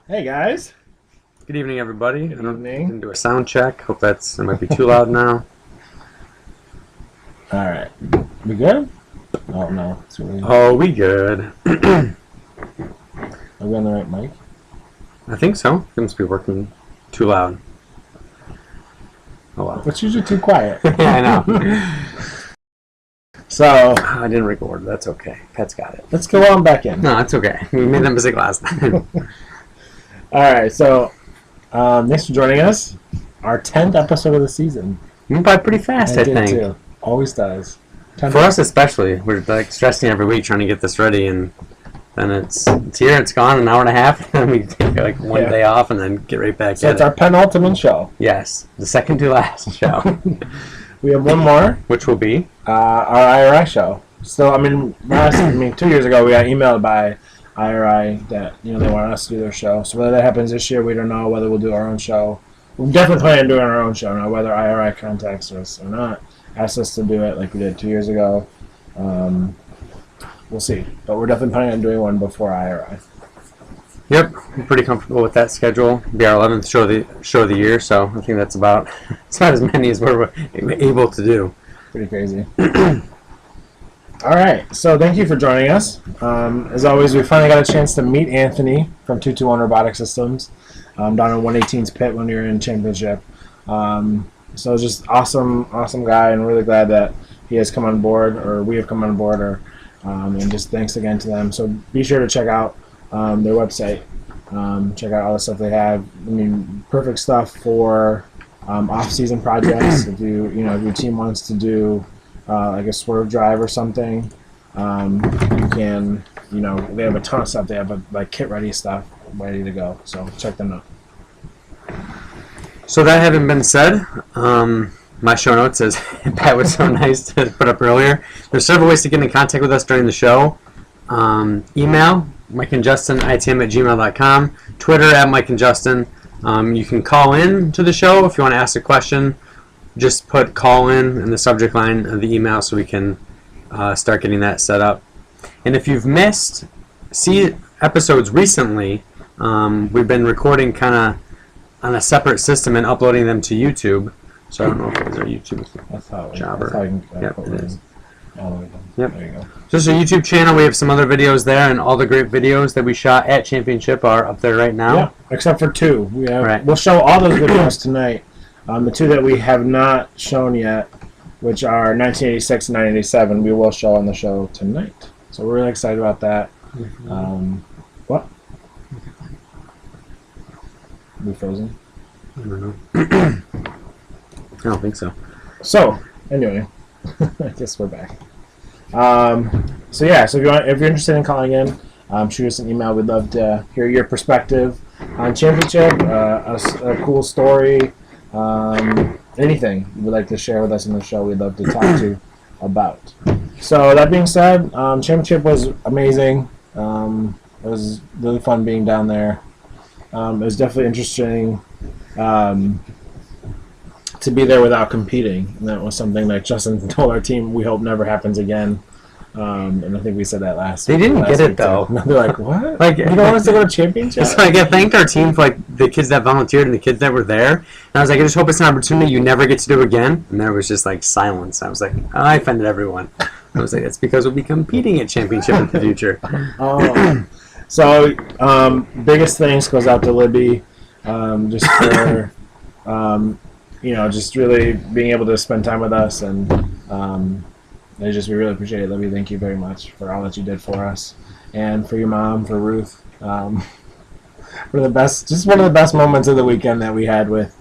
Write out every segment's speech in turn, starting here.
Hey guys. Good evening, everybody. Good evening. Didn't do a sound check. Hope it might be too loud now. All right. We good? Oh no. It's really... Oh, we good. Are we on the right mic? I think so. It must be working too loud. Oh well. It's usually too quiet. Yeah, I know. So I didn't record. That's okay. Pet's got it. let's go on back in. No, it's okay. We made that mistake last time. All right. So thanks for joining us. Our 10th episode of the season. Went by pretty fast, I think. Too. Always does. For us especially, we're like stressing every week trying to get this ready, and then it's here, it's gone, an hour and a half, and we take like one day off and then get right back So at it's it. our penultimate show. Yes, the second to last show. We have one more. Which will be? Our IRI show. So, 2 years ago we got emailed by IRI that, they wanted us to do their show. So whether that happens this year, we don't know. Whether we'll do our own show. We're definitely planning on doing our own show now, whether IRI contacts us or not. Asked us to do it like we did 2 years ago. We'll see. But we're definitely planning on doing one before IRI. Yep, I'm pretty comfortable with that schedule. It'll be our 11th show of the year, so I think that's about it's not as many as we're able to do. Pretty crazy. All right, so thank you for joining us. As always, we finally got a chance to meet Anthony from 221 Robotic Systems down in 118's pit when we were in championship. So just awesome guy, and really glad that he has come on board, or we have come on board, and just thanks again to them. So be sure to check out their website. Check out all the stuff they have. Perfect stuff for off-season projects. If if your team wants to do like a swerve drive or something, you can. They have a ton of stuff. They have like kit-ready stuff ready to go. So check them out. So that having been said, my show notes, as Pat was so nice to put up earlier, there's several ways to get in contact with us during the show. Email, Mike and Justin, itm@gmail.com. Twitter, @Mike and Justin. You can call in to the show if you want to ask a question. Just put call in the subject line of the email so we can start getting that set up. And if you've missed episodes recently, we've been recording kind of on a separate system and uploading them to YouTube. So I don't know if it was our YouTube jobber. Yep, it is. Yep. There you go. Just our YouTube channel. We have some other videos there, and all the great videos that we shot at Championship are up there right now. Yeah, except for two. We'll show all those videos tonight. The two that we have not shown yet, which are 1986 and 1987, we will show on the show tonight. So we're really excited about that. What? Are we frozen? I don't know. I don't think so. So, anyway, I guess we're back. So if you're interested in calling in, shoot us an email. We'd love to hear your perspective on championship, a cool story, anything you would like to share with us in the show. We'd love to talk to you about. So that being said, championship was amazing. It was really fun being down there. It was definitely interesting to be there without competing, and that was something that Justin told our team we hope never happens again. And I think we said that last. They didn't get it though. They're like, "What? Like, you don't want us to go to championship?" So I thanked our team for the kids that volunteered and the kids that were there. And I was like, I just hope it's an opportunity you never get to do again. And there was just silence. I was like, I offended everyone. I was like, it's because we'll be competing at championship in the future. So biggest thanks goes out to Libby, just for just really being able to spend time with us, and we really appreciate it, Libby. Thank you very much for all that you did for us, and for your mom, for Ruth, for one of the best moments of the weekend that we had with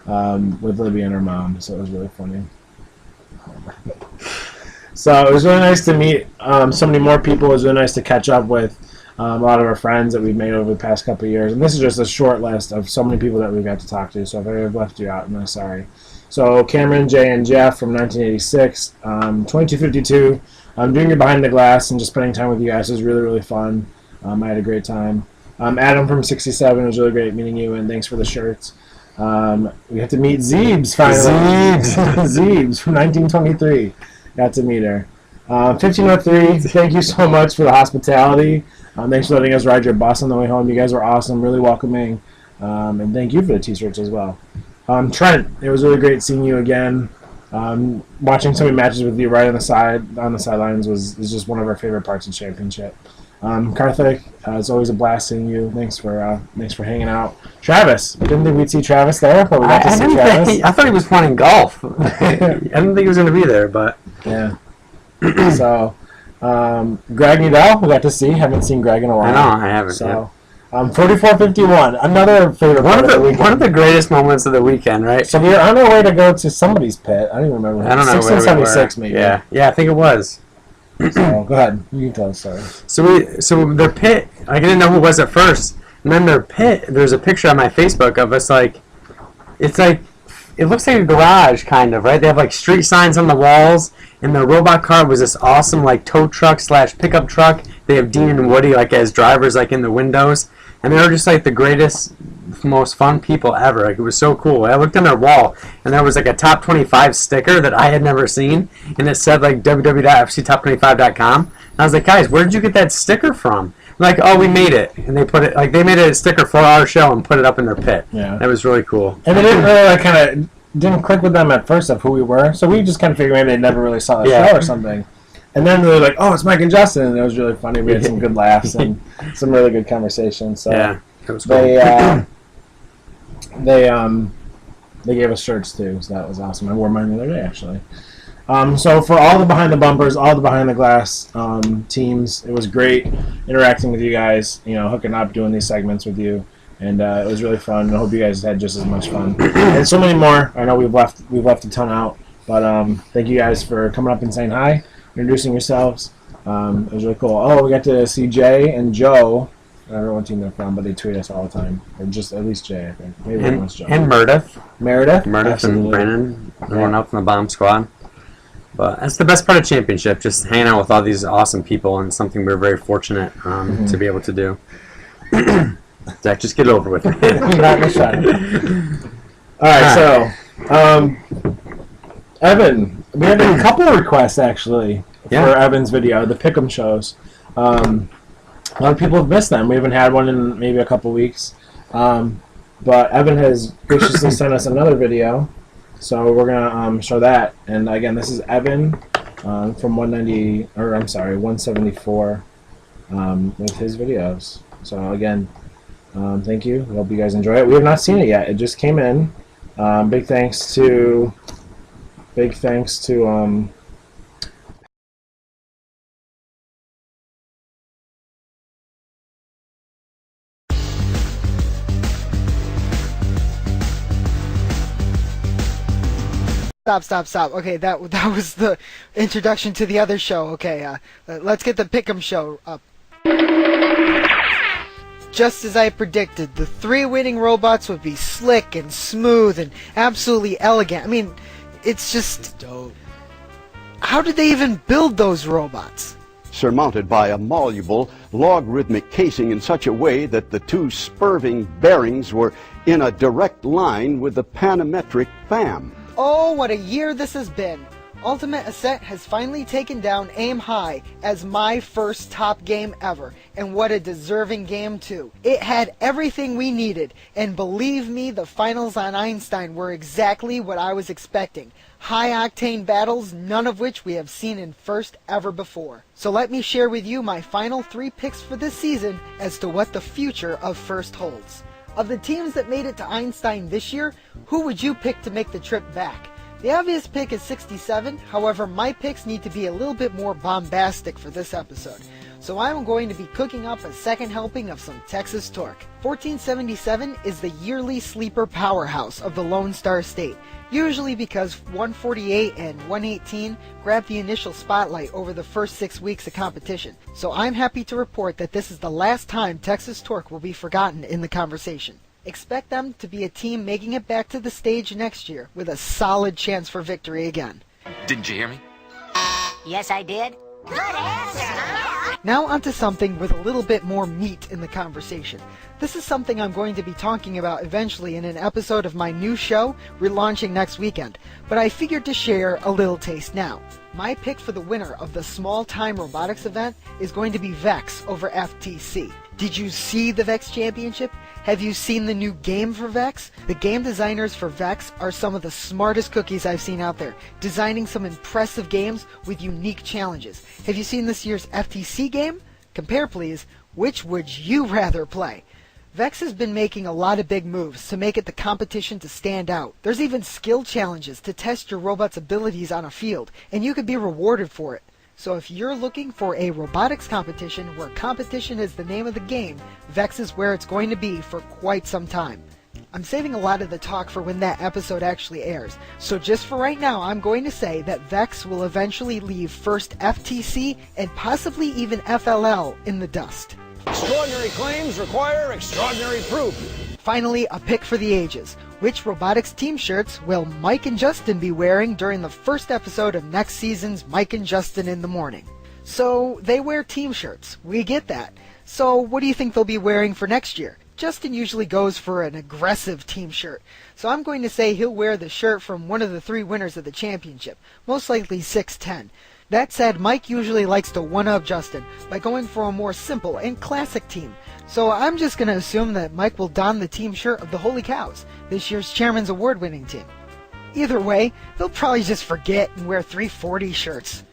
Libby and her mom. So it was really funny. So it was really nice to meet so many more people. It was really nice to catch up with a lot of our friends that we've made over the past couple of years. And this is just a short list of so many people that we've got to talk to. So if I've left you out, I'm really sorry. So Cameron, Jay, and Jeff from 1986, 2252. Doing your behind the glass and just spending time with you guys was really, really fun. I had a great time. Adam from 67, it was really great meeting you, and thanks for the shirts. We had to meet Zeebs finally. Zeebs from 1923. Got to meet her. 1503, thank you so much for the hospitality. Thanks for letting us ride your bus on the way home. You guys were awesome, really welcoming. And thank you for the t-shirts as well. Trent, it was really great seeing you again. Watching so many matches with you right on the sidelines is just one of our favorite parts of the championship. Karthik, it's always a blast seeing you. Thanks for hanging out. Travis, didn't think we'd see Travis there, but we got to see Travis. I thought he was playing golf. I didn't think he was going to be there, but yeah. So, Greg Udell, we got to see. Haven't seen Greg in a while. I know, I haven't. So, 4451, another favorite part of the weekend. One of the greatest moments of the weekend, right? So we were on our way to go to somebody's pit. I don't even remember. I don't know. 1676 maybe. Yeah, I think it was. So go ahead. You can tell us story. So their pit, I didn't know who it was at first. And then their pit, there's a picture on my Facebook of us it looks like a garage kind of, right? They have like street signs on the walls, and their robot car was this awesome like tow truck / pickup truck. They have Dean and Woody like as drivers like in the windows, and they were just like the greatest, most fun people ever. Like it was so cool. I looked on their wall, and there was like a top 25 sticker that I had never seen, and it said like www.fctop25.com. And I was like, guys, where did you get that sticker from? Like, oh, we made it, and they made a sticker for our show and put it up in their pit. Yeah, that was really cool. And they didn't really didn't click with them at first of who we were, so we just kind of figured maybe they never really saw the show or something. And then they were like, "Oh, it's Mike and Justin," and it was really funny. We had some good laughs and some really good conversations. So yeah, it was cool. They gave us shirts too, so that was awesome. I wore mine the other day actually. So for all the behind the bumpers, all the behind the glass teams, it was great interacting with you guys. Hooking up, doing these segments with you, and it was really fun. I hope you guys had just as much fun and so many more. I know we've left a ton out, but thank you guys for coming up and saying hi, introducing yourselves. It was really cool. Oh, we got to see Jay and Joe. I don't know what team they're from, but they tweet us all the time. Or just at least Jay, I think. Maybe everyone's Joe. And Meredith. Meredith and Brandon. Everyone up from the bomb squad. But that's the best part of championship, just hanging out with all these awesome people, and something we're very fortunate to be able to do. Zach, just get it over with. Not much time. All right, so Evan, we had a couple of requests actually for Evan's video, the Pick'em shows. A lot of people have missed them. We haven't had one in maybe a couple weeks, but Evan has graciously sent us another video. So we're gonna show that, and again, this is Evan from 174 with his videos. So again, thank you. I hope you guys enjoy it. We have not seen it yet. It just came in. Big thanks to Stop. Okay, that was the introduction to the other show. Okay, let's get the Pick'em show up. Just as I predicted, the 3 winning robots would be slick and smooth and absolutely elegant. I mean, it's just dope. How did they even build those robots? Surmounted by a malleable, logarithmic casing in such a way that the 2 spurving bearings were in a direct line with the panometric FAM. Oh, what a year this has been. Ultimate Ascent has finally taken down Aim High as my first top game ever, and what a deserving game too. It had everything we needed, and believe me, the finals on Einstein were exactly what I was expecting. High-octane battles, none of which we have seen in first ever before. So let me share with you my final 3 picks for this season as to what the future of first holds. Of the teams that made it to Einstein this year, who would you pick to make the trip back? The obvious pick is 67, however my picks need to be a little bit more bombastic for this episode. So I'm going to be cooking up a second helping of some Texas Torque. 1477 is the yearly sleeper powerhouse of the Lone Star State, usually because 148 and 118 grab the initial spotlight over the first 6 weeks of competition. So I'm happy to report that this is the last time Texas Torque will be forgotten in the conversation. Expect them to be a team making it back to the stage next year with a solid chance for victory again. Didn't you hear me? Yes, I did. Good answer. Now onto something with a little bit more meat in the conversation. This is something I'm going to be talking about eventually in an episode of my new show relaunching next weekend, but I figured to share a little taste now. My pick for the winner of the small-time robotics event is going to be VEX over FTC. Did you see the VEX Championship? Have you seen the new game for VEX? The game designers for VEX are some of the smartest cookies I've seen out there, designing some impressive games with unique challenges. Have you seen this year's FTC game? Compare please, which would you rather play? VEX has been making a lot of big moves to make it the competition to stand out. There's even skill challenges to test your robot's abilities on a field, and you could be rewarded for it. So if you're looking for a robotics competition where competition is the name of the game, VEX is where it's going to be for quite some time. I'm saving a lot of the talk for when that episode actually airs, so just for right now I'm going to say that VEX will eventually leave first FTC and possibly even FLL in the dust. Extraordinary claims require extraordinary proof. Finally, a pick for the ages. Which robotics team shirts will Mike and Justin be wearing during the first episode of next season's Mike and Justin in the Morning? So, they wear team shirts. We get that. So, what do you think they'll be wearing for next year? Justin usually goes for an aggressive team shirt. So I'm going to say he'll wear the shirt from one of the 3 winners of the championship, most likely 6'10". That said, Mike usually likes to one-up Justin by going for a more simple and classic team. So I'm just going to assume that Mike will don the team shirt of the Holy Cows, this year's Chairman's Award-winning team. Either way, they'll probably just forget and wear 340 shirts.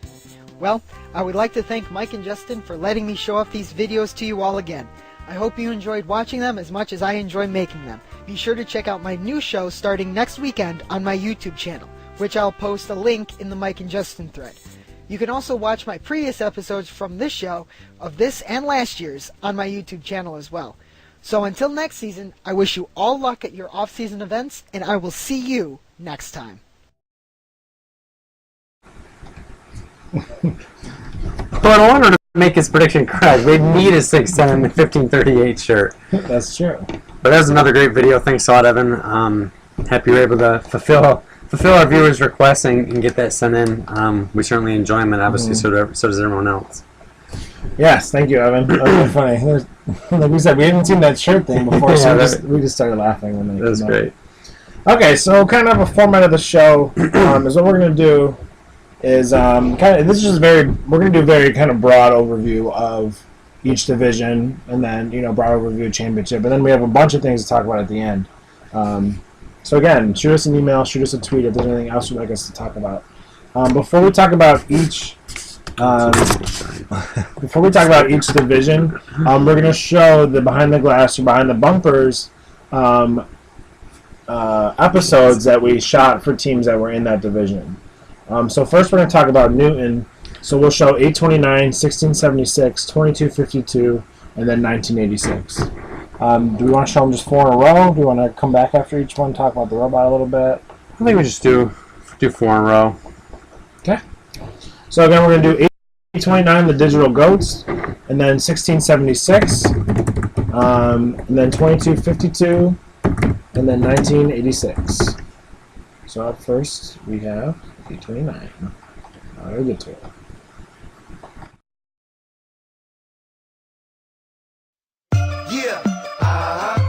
Well, I would like to thank Mike and Justin for letting me show off these videos to you all again. I hope you enjoyed watching them as much as I enjoy making them. Be sure to check out my new show starting next weekend on my YouTube channel, which I'll post a link in the Mike and Justin thread. You can also watch my previous episodes from this show, of this and last year's, on my YouTube channel as well. So until next season, I wish you all luck at your off-season events, and I will see you next time. But in order to make his prediction correct, we'd need a 6'10" and a 1538 shirt. That's true. But that was another great video. Thanks a lot, Evan. Happy you were able to fulfill our viewers' requests and get that sent in. We certainly enjoy them, and obviously so does everyone else. Yes, thank you, Evan. That was really funny. Like we said, we haven't seen that shirt thing before, so we just started laughing when they That was came great. up. Okay, so kind of a format of the show is what we're going to do is we're going to do a very kind of broad overview of each division, and then broad overview of championship, and then we have a bunch of things to talk about at the end. So again, shoot us an email, shoot us a tweet if there's anything else you'd like us to talk about. Before we talk about each division, we're going to show the behind the glass or behind the bumpers episodes that we shot for teams that were in that division. So first we're going to talk about Newton. So we'll show 829, 1676, 2252, and then 1986. Do we want to show them just 4 in a row? Do we want to come back after each one, talk about the robot a little bit? I think we just do 4 in a row. Okay. So again, we're going to do 829, the digital goats, and then 1676, and then 2252, and then 1986. So up first, we have 829. I'll get to it. Yeah,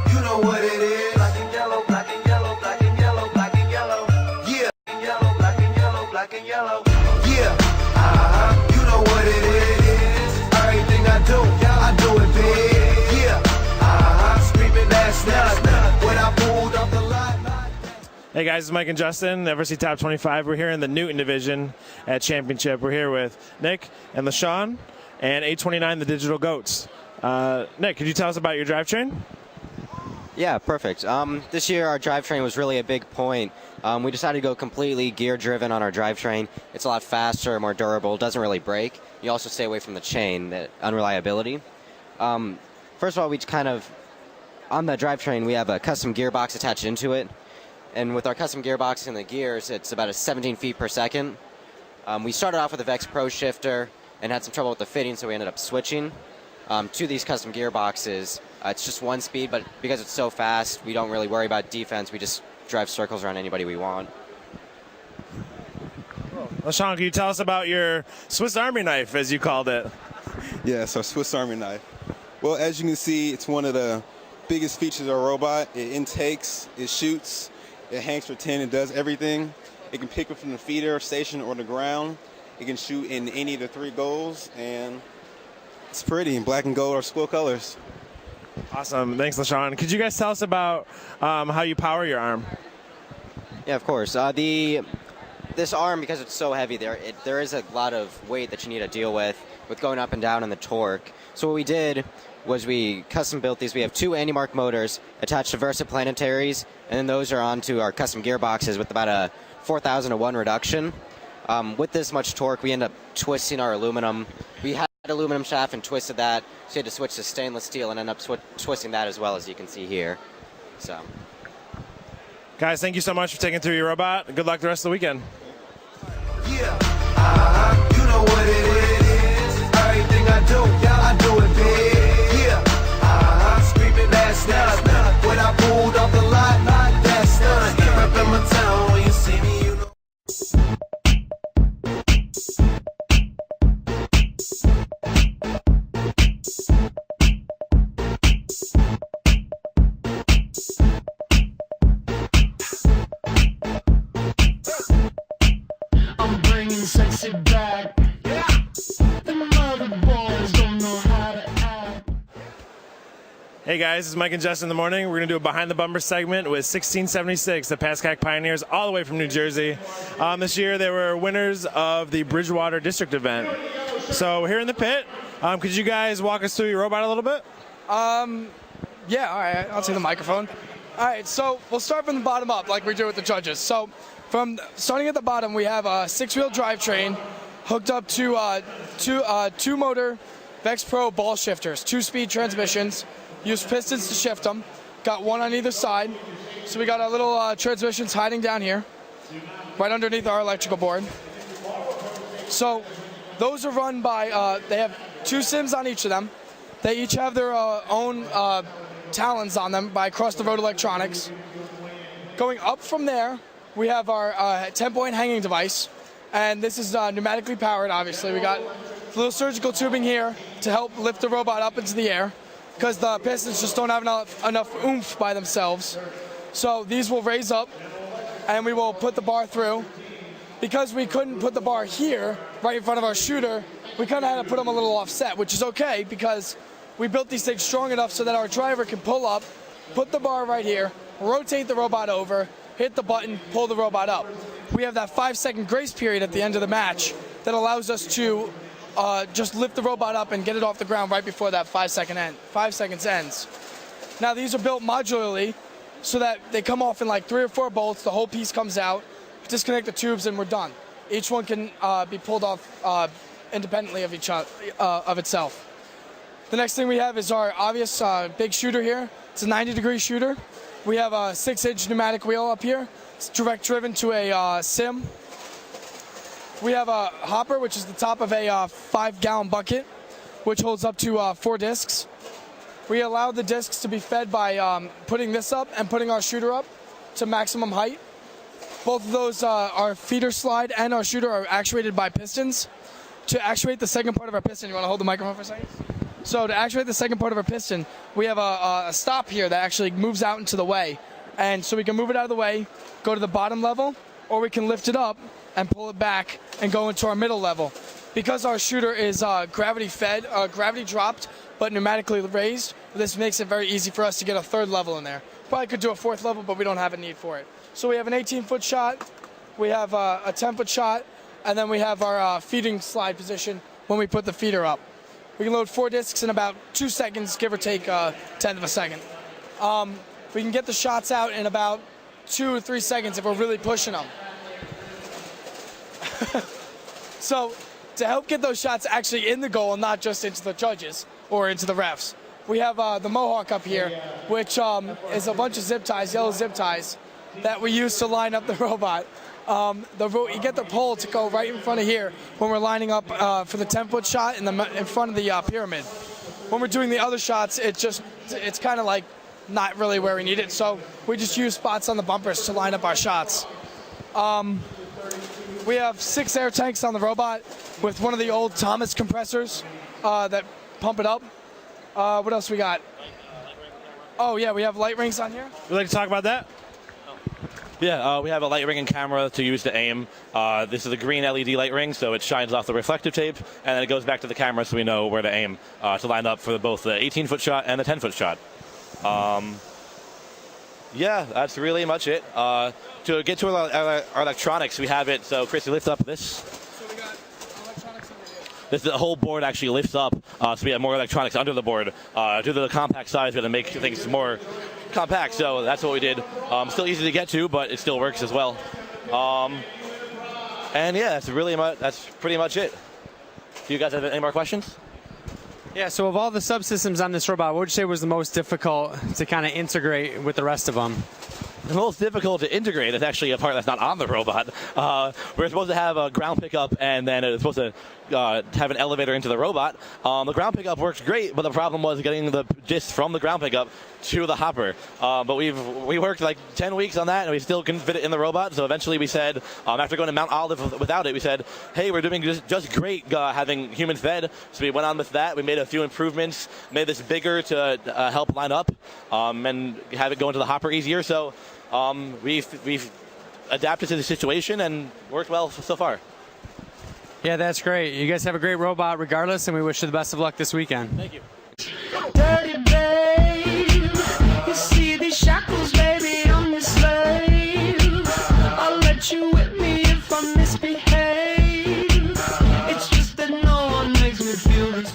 you know what it is. Black and yellow, black and yellow, black and yellow, black and yellow. Yeah, yellow, black and yellow, black and yellow. Yeah, you know what it is. Everything I do it big. Yeah, screaming that's nuts. When I pulled off the lot. Hey guys, it's Mike and Justin, the FRC Top 25. We're here in the Newton division at Championship. We're here with Nick and LaShawn and 829, the Digital Goats. Nick, could you tell us about your drivetrain? Yeah, perfect. This year our drivetrain was really a big point. We decided to go completely gear-driven on our drivetrain. It's a lot faster, more durable, doesn't really break. You also stay away from the chain, the unreliability. First of all, on the drivetrain, we have a custom gearbox attached into it. And with our custom gearbox and the gears, it's about 17 feet per second. We started off with a Vex Pro shifter and had some trouble with the fitting, so we ended up switching to these custom gearboxes. It's just 1 speed, but because it's so fast, we don't really worry about defense. We just drive circles around anybody we want. LaShawn, can you tell us about your Swiss Army knife, as you called it? Yeah, it's our Swiss Army knife. Well, as you can see, it's one of the biggest features of our robot. It intakes, it shoots, it hangs for 10, it does everything. It can pick up from the feeder, station, or the ground. It can shoot in any of the 3 goals, and it's pretty in black and gold or squill colors. Awesome. Thanks, LaShawn. Could you guys tell us about how you power your arm? Yeah, of course. This arm, because it's so heavy, there is a lot of weight that you need to deal with going up and down in the torque. So what we did was we custom built these. We have 2 AndyMark motors attached to Versaplanetaries, and then those are onto our custom gearboxes with about a 4,000 to 1 reduction. With this much torque, we end up twisting our aluminum. We had an aluminum shaft and twisted that, so you had to switch to stainless steel and end up twisting that as well, as you can see here. So, guys, thank you so much for taking through your robot. Good luck the rest of the weekend. Yeah, you know what it is. Everything I do it big. Yeah, screaming that's nothing. When I pulled off the lot, that's nothing. Reppin' my town when you see me, you know. I'm bringing sexy back. The mother boys don't know how to act. Hey guys, it's Mike and Justin in the morning. We're going to do a behind the bumper segment with 1676, the Pascack Pioneers, all the way from New Jersey. This year they were winners of the Bridgewater District event. So we're here in the pit. Could you guys walk us through your robot a little bit? Yeah, all right, I'll take the microphone. All right, so we'll start from the bottom up like we do with the judges. So from starting at the bottom, we have a 6-wheel drivetrain hooked up to 2-motor Vex Pro ball shifters, 2-speed transmissions. Use pistons to shift them. Got 1 on either side. So we got our little transmissions hiding down here, right underneath our electrical board. So those are run by, they have 2 sims on each of them. They each have their own talons on them by Across the Road Electronics. Going up from there, we have our 10-point hanging device. And this is pneumatically powered, obviously. We got a little surgical tubing here to help lift the robot up into the air, because the pistons just don't have enough oomph by themselves. So these will raise up, and we will put the bar through. Because we couldn't put the bar here, right in front of our shooter, we kind of had to put them a little offset, which is okay, because we built these things strong enough so that our driver can pull up, put the bar right here, rotate the robot over, hit the button, pull the robot up. We have that 5-second grace period at the end of the match that allows us to just lift the robot up and get it off the ground right before that 5 seconds ends. Now these are built modularly so that they come off in like 3 or 4 bolts, the whole piece comes out, disconnect the tubes, and we're done. Each one can be pulled off independently of itself. The next thing we have is our obvious big shooter here. It's a 90-degree shooter. We have a 6-inch pneumatic wheel up here. It's direct driven to a sim. We have a hopper, which is the top of a 5-gallon bucket, which holds up to 4 discs. We allow the discs to be fed by putting this up and putting our shooter up to maximum height. Both of those, our feeder slide and our shooter, are actuated by pistons. To actuate the second part of our piston, you want to hold the microphone for a second? So to actuate the second part of our piston, we have a stop here that actually moves out into the way. And so we can move it out of the way, go to the bottom level, or we can lift it up and pull it back and go into our middle level. Because our shooter is gravity fed, gravity dropped, but pneumatically raised, this makes it very easy for us to get a 3rd level in there. Probably could do a 4th level, but we don't have a need for it. So we have an 18-foot shot, we have a 10-foot shot, and then we have our feeding slide position when we put the feeder up. We can load 4 discs in about 2 seconds, give or take a 10th of a second. We can get the shots out in about 2 or 3 seconds if we're really pushing them. So to help get those shots actually in the goal and not just into the judges or into the refs, we have the Mohawk up here, which is a bunch of zip ties, yellow zip ties, that we use to line up the robot. You get the pole to go right in front of here when we're lining up for the 10-foot shot in front of the pyramid. When we're doing the other shots, it's kind of like not really where we need it, so we just use spots on the bumpers to line up our shots. We have 6 air tanks on the robot with one of the old Thomas compressors that pump it up. What else we got? Oh yeah, we have light rings on here. Would you like to talk about that? Yeah, we have a light ring and camera to use to aim. This is a green LED light ring, so it shines off the reflective tape, and then it goes back to the camera so we know where to aim to line up for both the 18-foot shot and the 10-foot shot. Yeah, that's really much it. To get to our electronics, we have it. So, Chris, you lift up this. So we got electronics over here. The whole board actually lifts up, so we have more electronics under the board. Due to the compact size, we have to make things more compact, so that's what we did. Still easy to get to, but it still works as well. And yeah, that's pretty much it. Do you guys have any more questions? Yeah, so of all the subsystems on this robot, what would you say was the most difficult to kind of integrate with the rest of them? The most difficult to integrate is actually a part that's not on the robot. We're supposed to have a ground pickup, and then it's supposed to have an elevator into the robot. The ground pickup works great, but the problem was getting the disc from the ground pickup to the hopper. But we worked like 10 weeks on that, and we still couldn't fit it in the robot. So eventually we said, after going to Mount Olive without it, we said, hey, we're doing just great having human fed. So we went on with that. We made a few improvements, made this bigger to help line up and have it go into the hopper easier. So we've adapted to the situation and worked well so far. Yeah, that's great. You guys have a great robot regardless, and we wish you the best of luck this weekend. Thank you. Dirty babe, you see these shackles, baby, I'm your slave. I'll let you whip me if I misbehave. It's just that no one makes me feel this.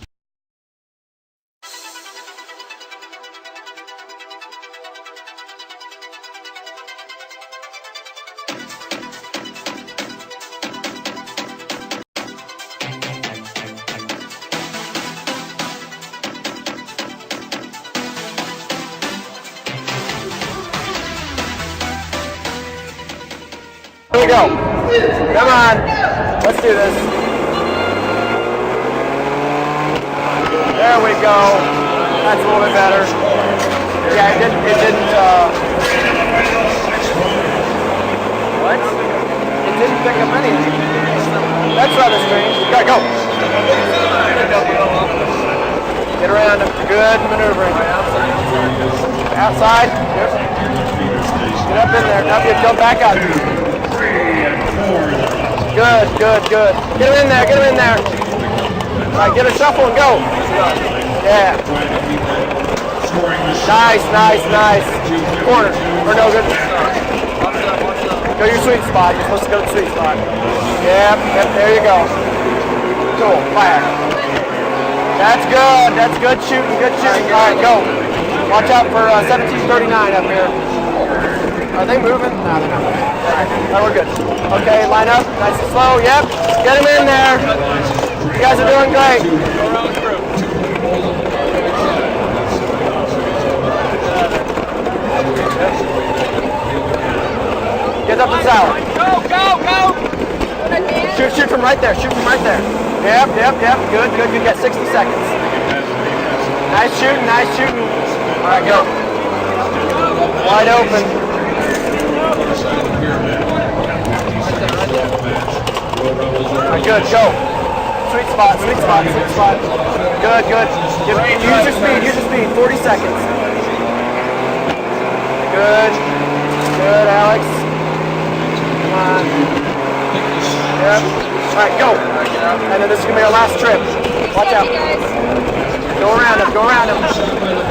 Here we go. Come on. Let's do this. There we go. That's a little bit better. Yeah, it didn't, what? It didn't pick up anything. That's rather strange. You gotta go. Get around him. Good maneuvering. Outside. Yep. Get up in there. Now you jump back out. Good, good, good. Get him in there, get him in there. All right, get a shuffle and go. Yeah. Nice, nice, nice. Corner, or no, good. Go your sweet spot. You're supposed to go to the sweet spot. Yep, yep, there you go. Cool, fire. That's good shooting, good shooting. All right, go. Watch out for 1739 up here. Are they moving? No, they're not moving. All right, no, we're good. Okay, line up, nice and slow. Yep, get him in there. You guys are doing great. Get up the tower. Go! Shoot from right there. Shoot from right there. Yep. Good. You got 60 seconds. Nice shooting. All right, go. Wide open. All right, good, go. Sweet spot. Good. Use your speed. 40 seconds. Good, Alex. Come on. Yep. All right, go. And then this is gonna be our last trip. Watch out. Go around him.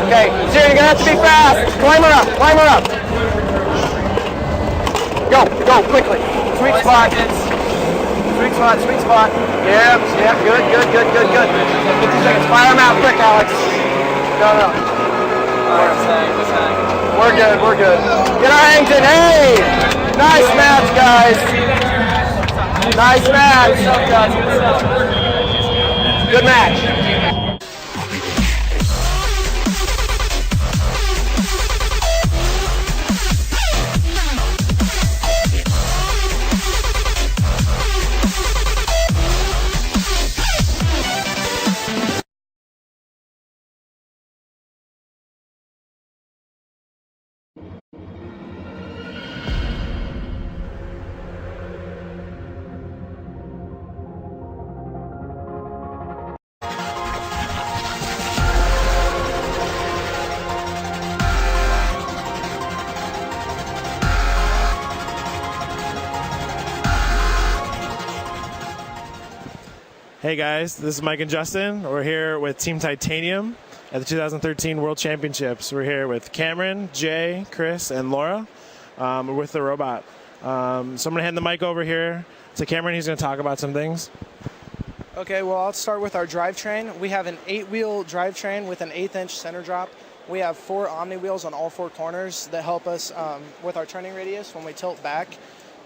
Okay, so you're gonna have to be fast. Climb her up. Go, quickly. Sweet spot. Yep, good. 50 seconds. Fire him out quick, Alex. No. We're good. Get our hangs in. Hey! Nice match, guys. Nice match. Good match. Hey guys, this is Mike and Justin. We're here with Team Titanium at the 2013 World Championships. We're here with Cameron, Jay, Chris, and Laura. We're with the robot. So I'm going to hand the mic over here to Cameron. He's going to talk about some things. Okay, well, I'll start with our drivetrain. We have an 8-wheel drivetrain with an 1/8-inch center drop. We have 4 Omni wheels on all 4 corners that help us with our turning radius when we tilt back.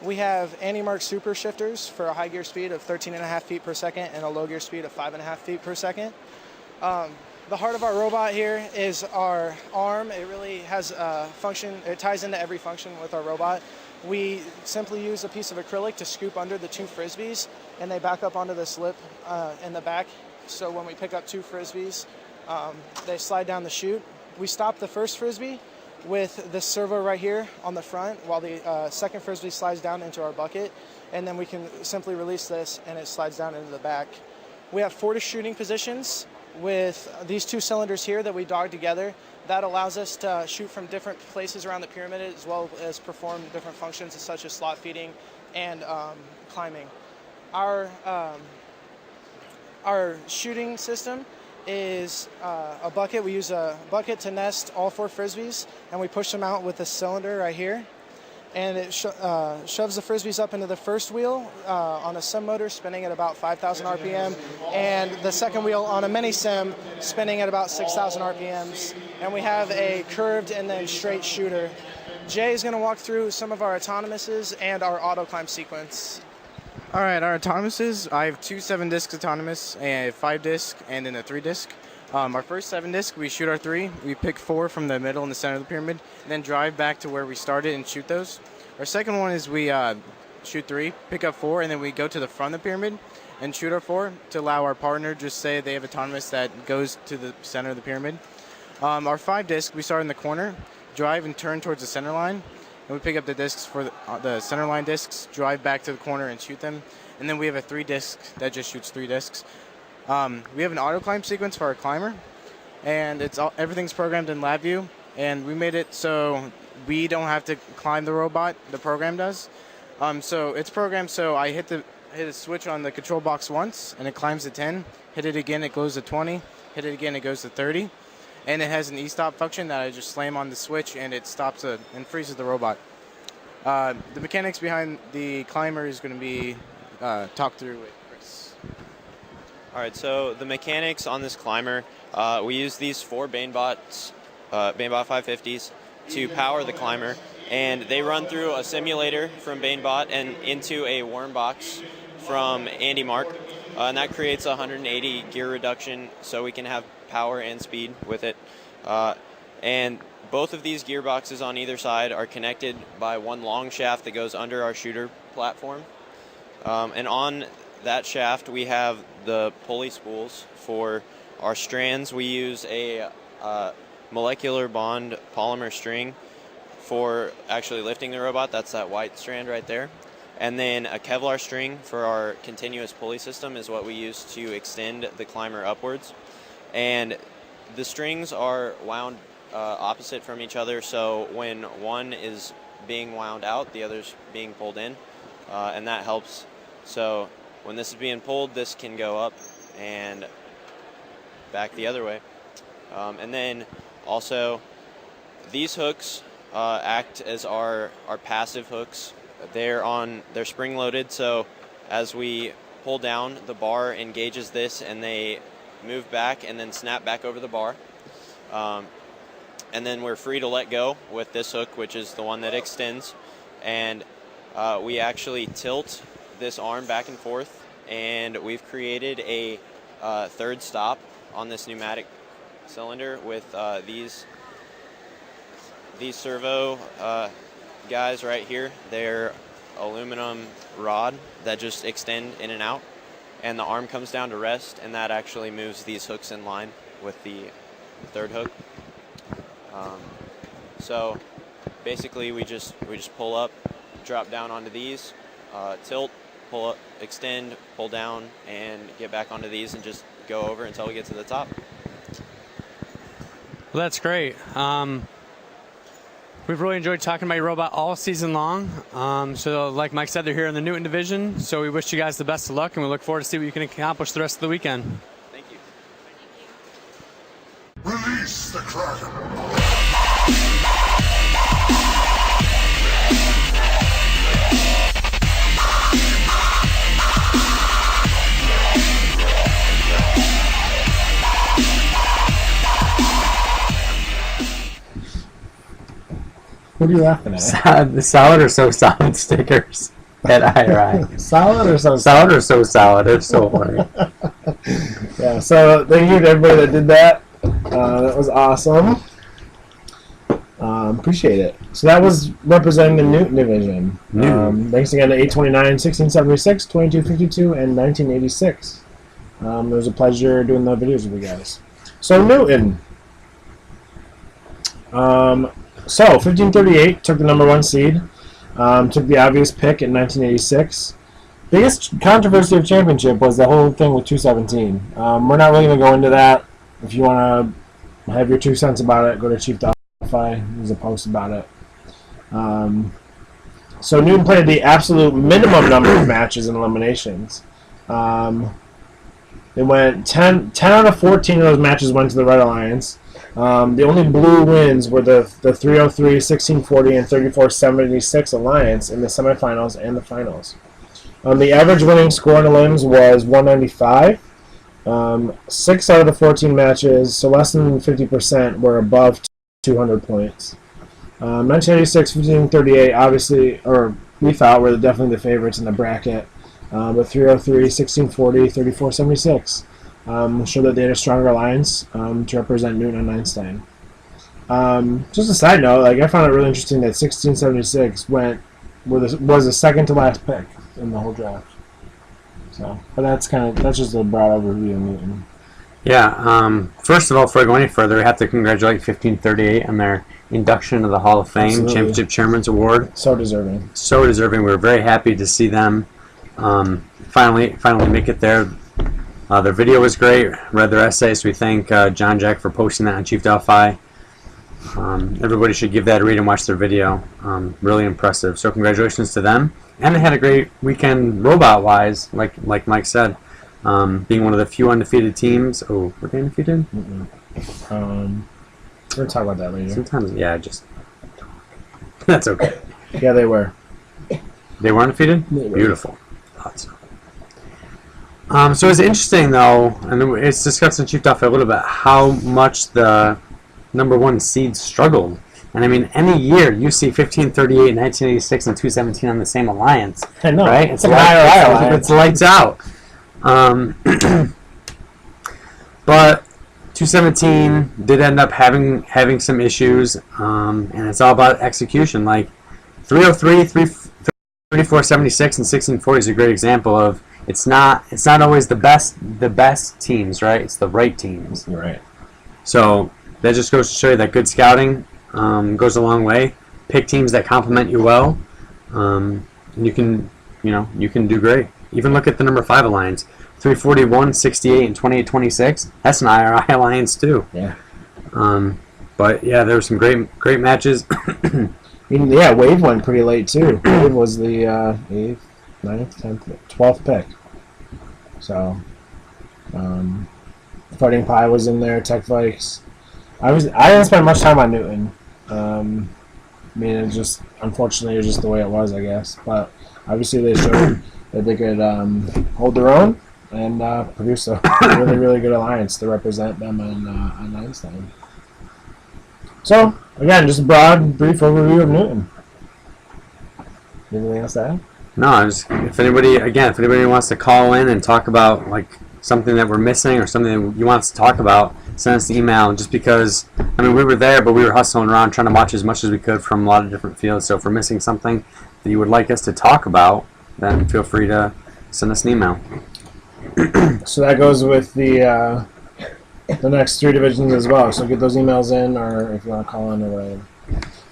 We have anti-mark super shifters for a high gear speed of 13.5 feet per second and a low gear speed of 5.5 feet per second. The heart of our robot here is our arm. It really has a function. It ties into every function with our robot. We simply use a piece of acrylic to scoop under the 2 Frisbees, and they back up onto the slip in the back. So when we pick up 2 Frisbees, they slide down the chute. We stop the first Frisbee with this servo right here on the front while the second Frisbee slides down into our bucket, and then we can simply release this and it slides down into the back. We have 4 shooting positions with these 2 cylinders here that we dog together. That allows us to shoot from different places around the pyramid as well as perform different functions such as slot feeding and climbing. Our shooting system is a bucket. We use a bucket to nest all 4 Frisbees, and we push them out with this cylinder right here. And it shoves the Frisbees up into the first wheel on a sim motor spinning at about 5,000 RPM, and the second wheel on a mini sim spinning at about 6,000 RPMs. And we have a curved and then straight shooter. Jay is going to walk through some of our autonomouses and our auto climb sequence. All right, our autonomouses, I have 2 7-disc autonomous, a 5-disc, and then a 3-disc. Our first 7-disc, we shoot our 3. We pick 4 from the middle and the center of the pyramid, and then drive back to where we started and shoot those. Our second one is we shoot 3, pick up 4, and then we go to the front of the pyramid and shoot our 4 to allow our partner just say they have autonomous that goes to the center of the pyramid. Our 5-disc, we start in the corner, drive and turn towards the center line. And we pick up the discs for the center line discs, drive back to the corner and shoot them. And then we have a 3-disc that just shoots 3 discs. We have an auto climb sequence for our climber, and everything's programmed in LabVIEW. And we made it so we don't have to climb the robot; the program does. So it's programmed so I hit a switch on the control box once, and it climbs to 10. Hit it again, it goes to 20. Hit it again, it goes to 30. And it has an e-stop function that I just slam on the switch and it stops and freezes the robot. The mechanics behind the climber is going to be talked through with Chris. All right, so the mechanics on this climber, we use these 4 BaneBot 550s to power the climber, and they run through a simulator from BaneBot and into a worm box from Andy Mark, and that creates a 180 gear reduction so we can have power and speed with it. And both of these gearboxes on either side are connected by one long shaft that goes under our shooter platform. And on that shaft we have the pulley spools for our strands. We use a molecular bond polymer string for actually lifting the robot. That's that white strand right there. And then a Kevlar string for our continuous pulley system is what we use to extend the climber upwards. And the strings are wound opposite from each other, so when one is being wound out, the other's being pulled in, and that helps. So when this is being pulled, this can go up and back the other way. And then also these hooks act as our passive hooks. They're spring loaded, so as we pull down, the bar engages this and they move back and then snap back over the bar. And then we're free to let go with this hook, which is the one that extends. And we actually tilt this arm back and forth, and we've created a third stop on this pneumatic cylinder with these servo guys right here. They're aluminum rod that just extend in and out, and the arm comes down to rest, and that actually moves these hooks in line with the third hook. So basically we just pull up, drop down onto these, tilt, pull up, extend, pull down, and get back onto these and just go over until we get to the top. Well, that's great. We've really enjoyed talking about your robot all season long. So like Mike said, they're here in the Newton division. So we wish you guys the best of luck, and we look forward to see what you can accomplish the rest of the weekend. Thank you. Release the Kraken. What are you laughing at? The solid or so solid stickers at IRI. Solid or so solid? Or so solid? It's so funny. Yeah, so thank you to everybody that did that. That was awesome. Appreciate it. So that was representing the Newton division. Thanks again to 829, 1676, 2252, and 1986. It was a pleasure doing the videos with you guys. So Newton. So 1538 took the #1 seed. Took the obvious pick in 1986. Biggest controversy of championship was the whole thing with 217. We're not really going to go into that. If you want to have your 2 cents about it, go to Chief Delphi. There's a post about it. So Newton played the absolute minimum number of matches and eliminations. They went 10 out of 14 of those matches went to the Red Alliance. The only blue wins were the 303, 1640, and 3476 Alliance in the semifinals and the finals. The average winning score in the limbs was 195. 6 out of the 14 matches, so less than 50%, were above 200 points. 1986, 1538, obviously, or we thought were definitely the favorites in the bracket. But 303, 1640, 3476. Showed that they had a stronger alliance to represent Newton and Einstein. Just a side note, like I found it really interesting that 1676 was the second to last pick in the whole draft. So, but that's just a broad overview of Newton. Yeah. First of all, before I go any further, we have to congratulate 1538 on their induction into the Hall of Fame, Absolutely. Championship Chairman's Award. So deserving. So deserving. We were very happy to see them finally make it there. Their video was great. Read their essay, so we thank John Jack for posting that on Chief Delphi. Everybody should give that a read and watch their video. Really impressive. So congratulations to them. And they had a great weekend robot-wise, like Mike said. Being one of the few undefeated teams. Oh, were they undefeated? We're going to talk about that later. Sometimes, yeah, just talk. That's okay. Yeah, they were. They were undefeated? They were. Beautiful. Thought so. So it's interesting, though, and it's discussed in Chief Delphi a little bit, how much the #1 seeds struggled. And I mean, any year you see 1538, 1986, and 217 on the same alliance. I know. Right? It's a higher alliance. It's lights out. But 217 did end up having some issues, and it's all about execution. Like 303, 3476, and 1640 is a great example of it's not always the best teams, right? It's the right teams. You're right. So that just goes to show you that good scouting goes a long way. Pick teams that complement you well, and you can do great. Even look at the #5 alliance, 341, 68, and 2826. That's an IRI alliance too. Yeah. But yeah, there were some great matches. I mean, yeah, Wave went pretty late too. Wave was the 8th, 9th, 10th, 12th pick. So, Fighting Pie was in there. Tech Vikes. I didn't spend much time on Newton. I mean, unfortunately, it was just the way it was, I guess. But obviously, they showed that they could hold their own and produce a really, really good alliance to represent them on Einstein. So, again, just a broad, brief overview of Newton. Anything else to add? No, if anybody wants to call in and talk about like something that we're missing or something that you want us to talk about, send us an email. Just because, I mean, we were there, but we were hustling around trying to watch as much as we could from a lot of different fields. So if we're missing something that you would like us to talk about, then feel free to send us an email. So that goes with the next 3 divisions as well. So get those emails in, or if you want to call in or whatever.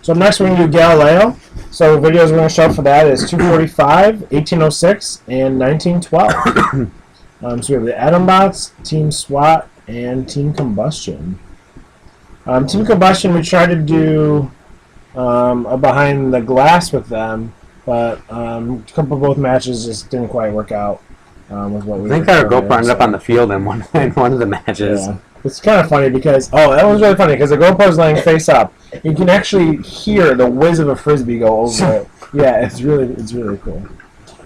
So up next, we're going to do Galileo. So videos we're going to show for that is 245, 1806, and 1912. So we have the Atom Bots, Team SWAT, and Team Combustion. Team Combustion, we tried to do behind the glass with them, but a couple of both matches just didn't quite work out with what we. I think our GoPro ended up on the field in one of the matches. Yeah. It's kind of funny because that one's really funny because the GoPro's laying face up. You can actually hear the whiz of a frisbee go over it. Yeah, it's really cool.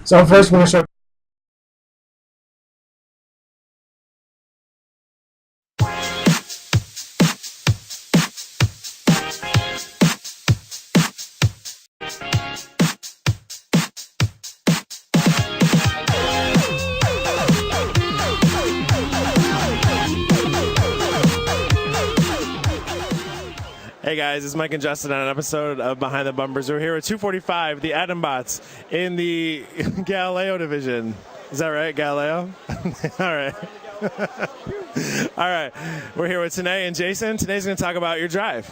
So first we're gonna show. Hey guys, it's Mike and Justin on an episode of Behind the Bumpers. We're here with 245, the Atom Bots, in the Galileo division. Is that right, Galileo? All right. All right. We're here with Tanae and Jason. Tanae's going to talk about your drive.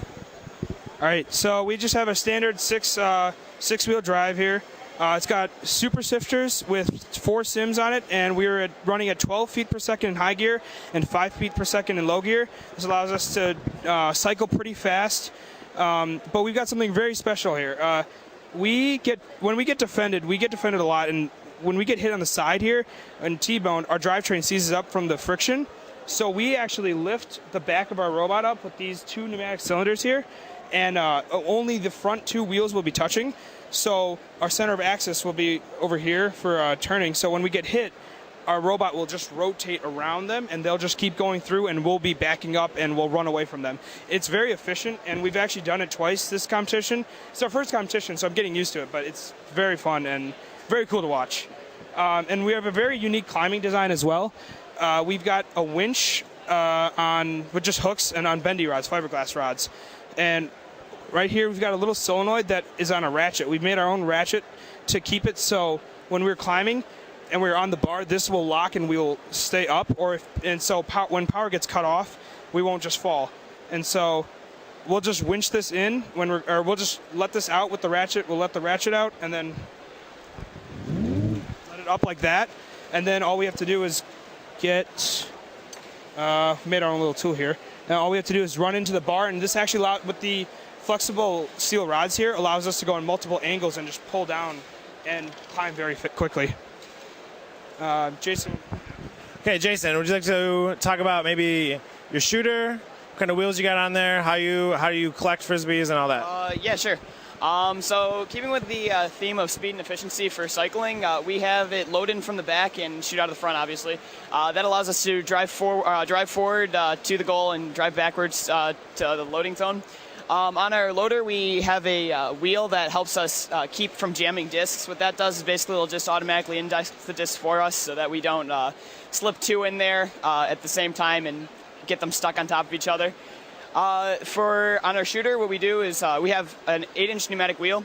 All right, so we just have a standard six-wheel drive here. It's got super sifters with 4 sims on it, and we're running at 12 feet per second in high gear and 5 feet per second in low gear. This allows us to cycle pretty fast, but we've got something very special here. When we get defended a lot, and when we get hit on the side here and T-bone, our drivetrain seizes up from the friction. So we actually lift the back of our robot up with these 2 pneumatic cylinders here, and only the front 2 wheels will be touching. So our center of axis will be over here for turning. So when we get hit, our robot will just rotate around them, and they'll just keep going through, and we'll be backing up, and we'll run away from them. It's very efficient, and we've actually done it twice this competition. It's our first competition, so I'm getting used to it, but it's very fun and very cool to watch. And we have a very unique climbing design as well. We've got a winch with just hooks and on bendy rods, fiberglass rods. And right here, we've got a little solenoid that is on a ratchet. We've made our own ratchet to keep it so when we're climbing and we're on the bar, this will lock and we will stay up. When power gets cut off, we won't just fall. And so we'll just winch this in we'll just let this out with the ratchet. We'll let the ratchet out and then let it up like that. And then all we have to do is made our own little tool here. And all we have to do is run into the bar, and this actually with the flexible steel rods here allows us to go in multiple angles and just pull down and climb very quickly. Jason. Okay, Jason, would you like to talk about maybe your shooter, what kind of wheels you got on there, how do you collect frisbees and all that? Yeah, sure. So keeping with the theme of speed and efficiency for cycling, we have it load in from the back and shoot out of the front, obviously. That allows us to drive forward to the goal and drive backwards to the loading zone. On our loader, we have a wheel that helps us keep from jamming discs. What that does is basically it'll just automatically index the discs for us so that we don't slip 2 in there at the same time and get them stuck on top of each other. On our shooter, what we do is we have an 8-inch pneumatic wheel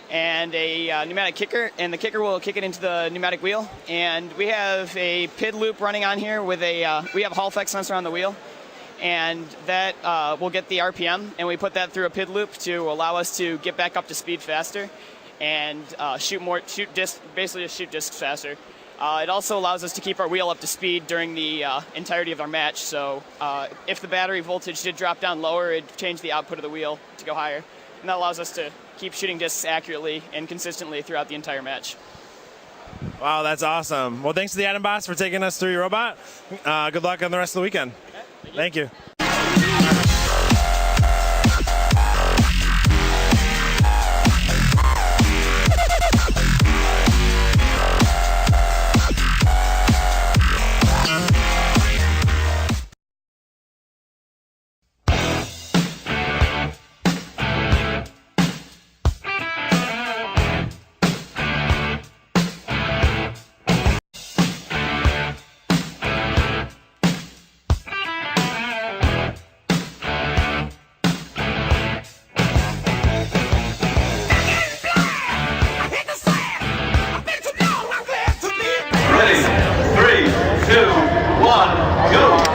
and a pneumatic kicker, and the kicker will kick it into the pneumatic wheel. And we have a PID loop running on here with we have a Hall effect sensor on the wheel. And that will get the RPM, and we put that through a PID loop to allow us to get back up to speed faster and shoot discs faster. It also allows us to keep our wheel up to speed during the entirety of our match. So if the battery voltage did drop down lower, it'd change the output of the wheel to go higher. And that allows us to keep shooting discs accurately and consistently throughout the entire match. Wow, that's awesome. Well, thanks to the Atom Bots for taking us through your robot. Good luck on the rest of the weekend. Thank you.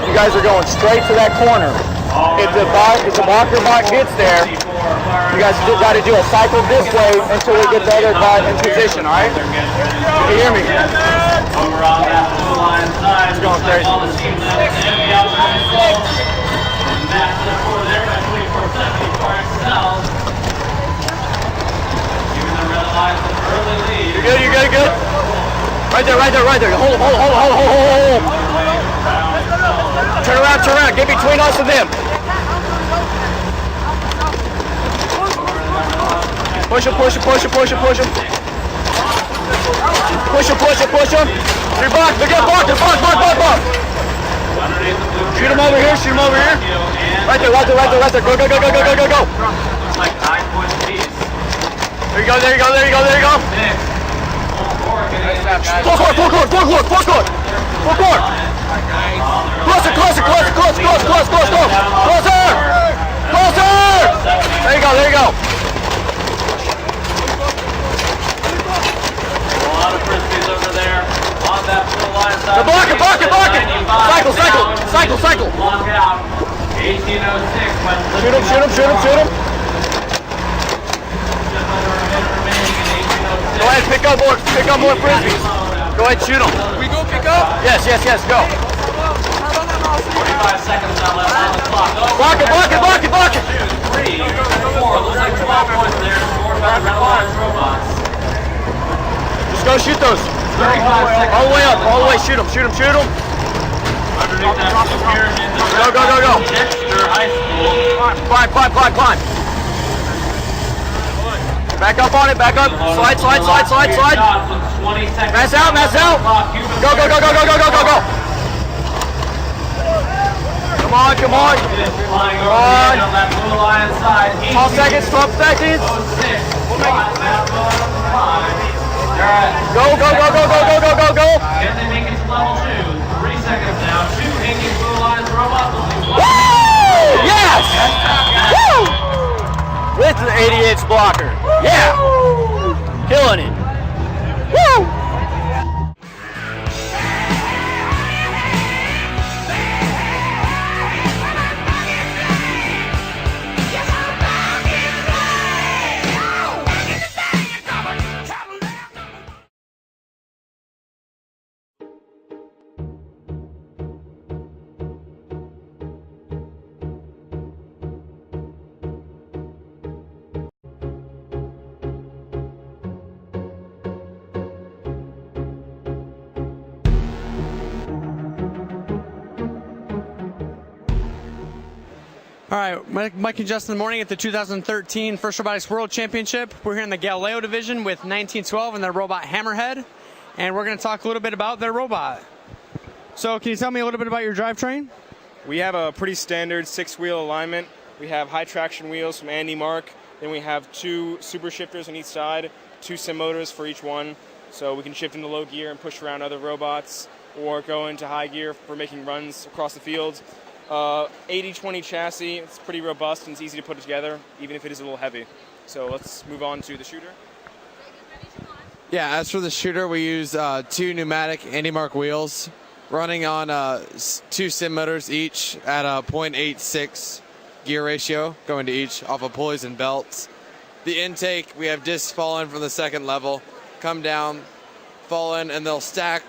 You guys are going straight to that corner. If the blocker bot gets there, you guys got to do a cycle this way until we get the other guy in position, all right? You hear me? It's going crazy. Right there. Hold. Turn around. Get between us and them. Push him. Push him. You're blocked. They're getting blocked. Block. Shoot him over here. Right there. Go. There you go. Full court. Closer. There you go. A lot of frisbees over there on that blue line side. Block it. Cycle. Block out. 1806. Shoot him. Go ahead, pick up more frisbees. Go ahead, shoot them. We go pick up? Yes, go. 45 seconds now left on the clock. Block it. 3, 4. Looks like 12 points there. Scored by the Galileo robots. Just go shoot those. 35 seconds. All the way up. Shoot them. Underneath that blue pyramid. Go. Dexter High School. Climb. Back up on it. Slide. Shots with 20 seconds. Mass out. Go. Come on. Flying over the edge on that blue line side. 12 seconds. 06. Go. Can they make it to level 2? 3 seconds now. 2 hanging blue lines robots. Woo! Yes! Woo! With the 80-inch blocker. Yeah! Killing it. Woo! All right, Mike and Justin in the morning at the 2013 First Robotics World Championship. We're here in the Galileo division with 1912 and their robot Hammerhead, and we're going to talk a little bit about their robot. So can you tell me a little bit about your drivetrain? We have a pretty standard 6-wheel alignment. We have high traction wheels from Andy Mark. Then we have 2 super shifters on each side, 2 sim motors for each one. So we can shift into low gear and push around other robots, or go into high gear for making runs across the field. 80/20 chassis, it's pretty robust and it's easy to put together, even if it is a little heavy. So let's move on to the shooter. Yeah, as for the shooter, we use 2 pneumatic Andy Mark wheels running on 2 sim motors each at a 0.86 gear ratio going to each off of pulleys and belts. The intake, we have discs falling from the 2nd level, come down, fall in, and they'll stack.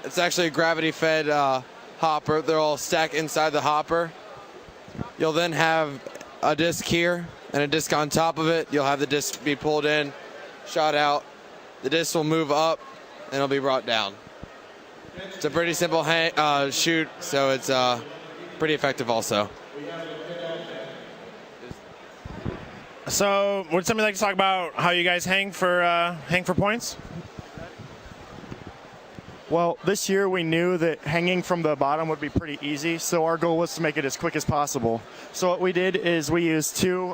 It's actually a gravity-fed hopper. They're all stacked inside the hopper. You'll then have a disc here and a disc on top of it. You'll have the disc be pulled in, shot out. The disc will move up and it'll be brought down. It's a pretty simple shoot, so it's pretty effective also. So, would somebody like to talk about how you guys hang for points? Well, this year we knew that hanging from the bottom would be pretty easy, so our goal was to make it as quick as possible. So what we did is we used 2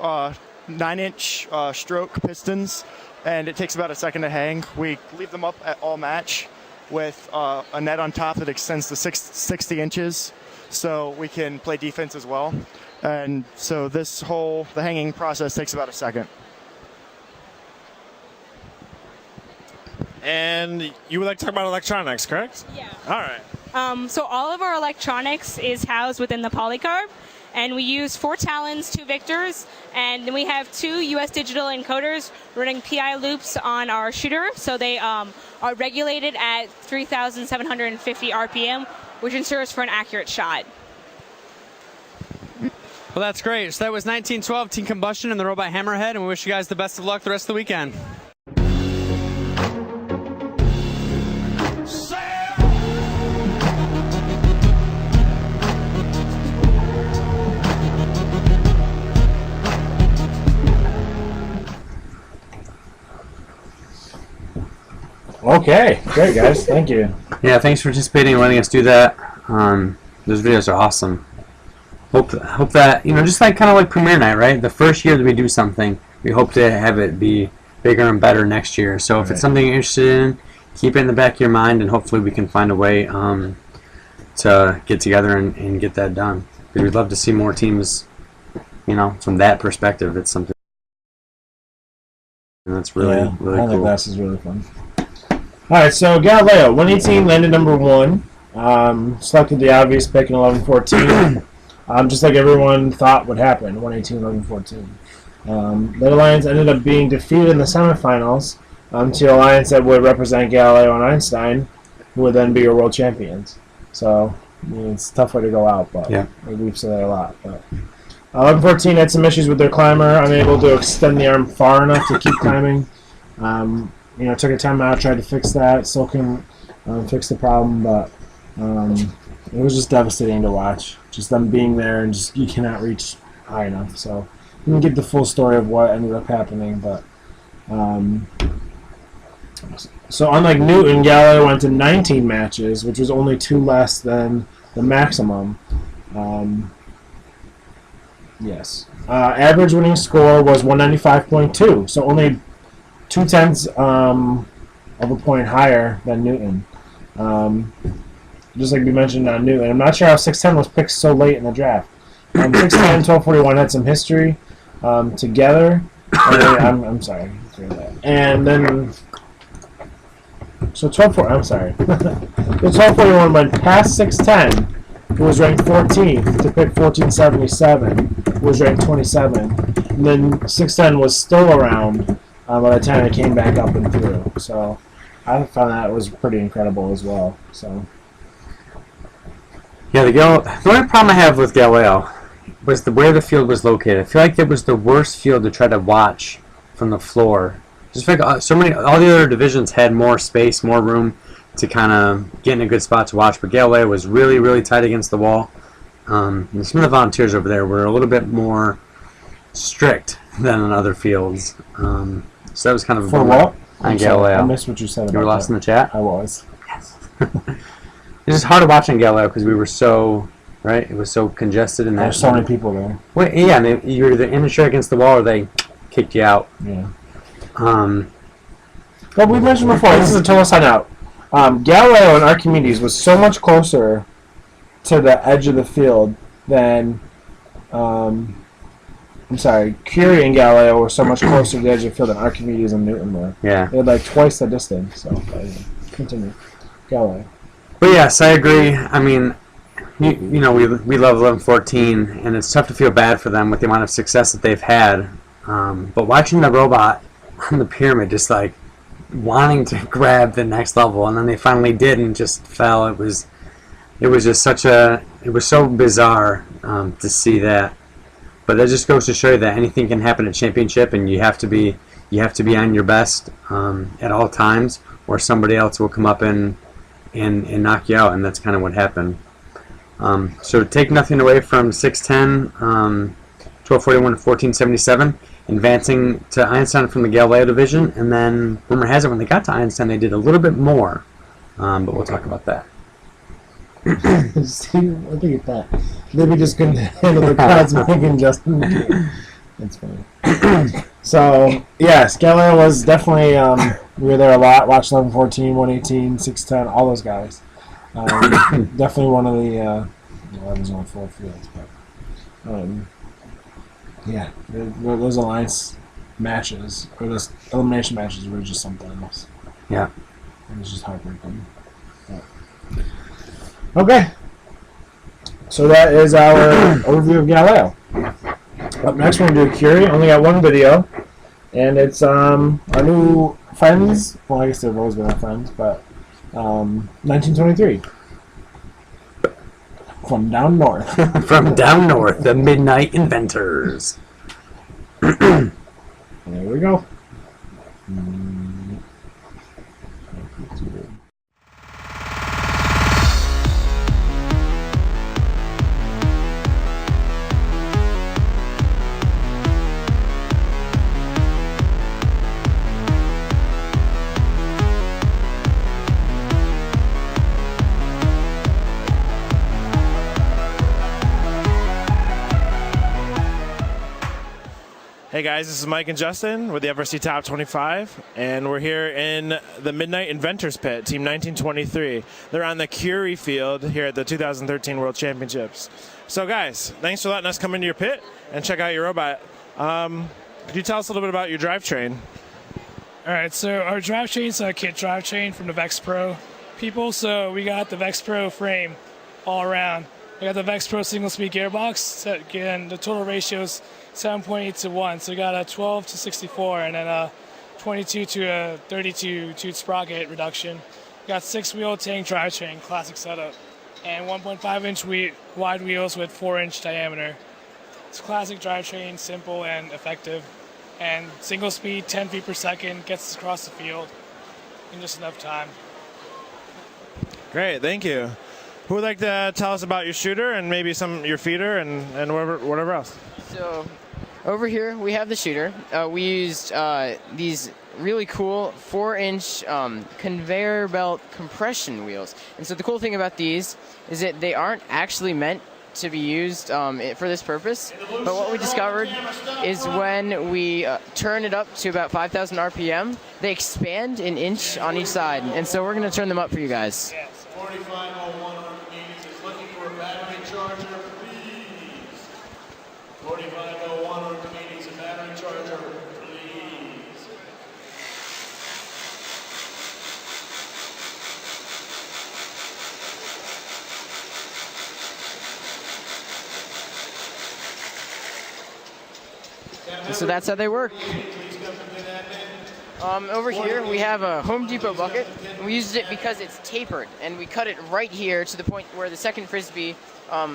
9-inch stroke pistons, and it takes about a second to hang. We leave them up at all match with a net on top that extends to 60 inches, so we can play defense as well. And so the hanging process takes about a second. And you would like to talk about electronics, correct? Yeah. All right. So all of our electronics is housed within the polycarb, and we use 4 Talons, 2 Victors, and then we have 2 US digital encoders running PI loops on our shooter, so they are regulated at 3,750 RPM, which ensures for an accurate shot. Well, that's great. So that was 1912 Team Combustion and the robot Hammerhead, and we wish you guys the best of luck the rest of the weekend. Okay, great guys, thank you. Yeah, thanks for participating and letting us do that. Those videos are awesome. Hope that, just like kind of like premiere night, right? The first year that we do something, we hope to have it be bigger and better next year. So if it's something you're interested in, keep it in the back of your mind, and hopefully we can find a way to get together and get that done. We'd love to see more teams, from that perspective. It's something that's really I think cool. this is really fun. Alright, so Galileo, 118 landed number 1. Selected the obvious pick in 11-14. Just like everyone thought would happen, 118, 11-14. The Alliance ended up being defeated in the semifinals to the Alliance that would represent Galileo and Einstein, who would then be your world champions. So, it's a tough way to go out, but we've said that a lot. But 11-14 had some issues with their climber, unable to extend the arm far enough to keep climbing. Took a time out, tried to fix that, still couldn't fix the problem, but it was just devastating to watch. Just them being there and just you cannot reach high enough. So you can get the full story of what ended up happening, but so unlike Newton, Galileo went to 19 matches, which was only 2 less than the maximum. Yes. Average winning score was 195.2, so only 0.2 of a point higher than Newton. Just like we mentioned on Newton. I'm not sure how 610 was picked so late in the draft. 610 1241 had some history together. I'm sorry. And then... So 1241... I'm sorry. The 1241 went past 610, who was ranked 14th, to pick 1477, who was ranked 27. And then 610 was still around by the time it came back up and through. So I found that was pretty incredible as well. So yeah, the only problem I have with Galileo was where the field was located. I feel like it was the worst field to try to watch from the floor. Just like all the other divisions had more space, more room to kind of get in a good spot to watch, but Galileo was really, really tight against the wall. And some of the volunteers over there were a little bit more strict than in other fields. So that was kind of a for bummer what? on Galileo. I missed what you said. You were lost in the chat? I was. Yes. It's just hard to watch on Galileo because we were so, right? It was so congested. And there's so many people there. Well, yeah, and you were either in and straight against the wall or they kicked you out. Yeah. But we mentioned before, this is a total sign out. Galileo and Archimedes was so much closer to the edge of the field than Curie and Galileo were so much closer to the edge of the field than Archimedes and Newton were. Yeah. They had like twice the distance. So continue. Galileo. But yes, I agree. I mean, we love 11-14, and it's tough to feel bad for them with the amount of success that they've had. But watching the robot on the pyramid just like wanting to grab the next level, and then they finally did and just fell. It was just it was so bizarre to see that. But that just goes to show you that anything can happen at championship, and you have to be on your best at all times, or somebody else will come up and knock you out, and that's kind of what happened. So take nothing away from 610, 1241 to 1477, advancing to Einstein from the Galileo division, and then rumor has it when they got to Einstein they did a little bit more, but we'll talk about that. See, look at that. Maybe just couldn't handle the crowds making Justin. That's funny. So, yes, Galileo was definitely, we were there a lot, watched 11-14, 118, 610, all those guys. Definitely one of the, there's only 4 fields, but, yeah, those alliance matches, or those elimination matches were just something else. Yeah. It was just heartbreaking. But. Okay. So that is our overview of Galileo. Up next, we're going to do Curie. Only got one video. And it's our new friends. Well, I guess they've always been our friends, but 1923. From down north. From down north, the Midnight Inventors. There we go. Hey guys, this is Mike and Justin with the FRC Top 25, and we're here in the Midnight Inventors Pit, Team 1923. They're on the Curie field here at the 2013 World Championships. So guys, thanks for letting us come into your pit and check out your robot. Could you tell us a little bit about your drivetrain? All right, so our drivetrain is a kit drivetrain from the Vex Pro people. So we got the Vex Pro frame all around. We got the Vex Pro single-speed gearbox. So again, the total ratio is 7.8 to 1. So we got a 12 to 64 and then a 22 to a 32 tooth sprocket reduction. We got 6-wheel tank drivetrain, classic setup, and 1.5-inch wide wheels with 4-inch diameter. It's a classic drivetrain, simple and effective. And single speed, 10 feet per second, gets us across the field in just enough time. Great, thank you. Who would like to tell us about your shooter and maybe your feeder and whatever else? So over here we have the shooter. We used these really cool 4-inch conveyor belt compression wheels. And so the cool thing about these is that they aren't actually meant to be used for this purpose, but what we discovered is when we turn it up to about 5,000 RPM, they expand an inch on each side, and so we're going to turn them up for you guys. 4501 Archimedes is looking for a battery charger, please. 4501 Archimedes, a battery charger, please. So that's how they work. Over here we have a Home Depot bucket. We used it because it's tapered, and we cut it right here to the point where the second frisbee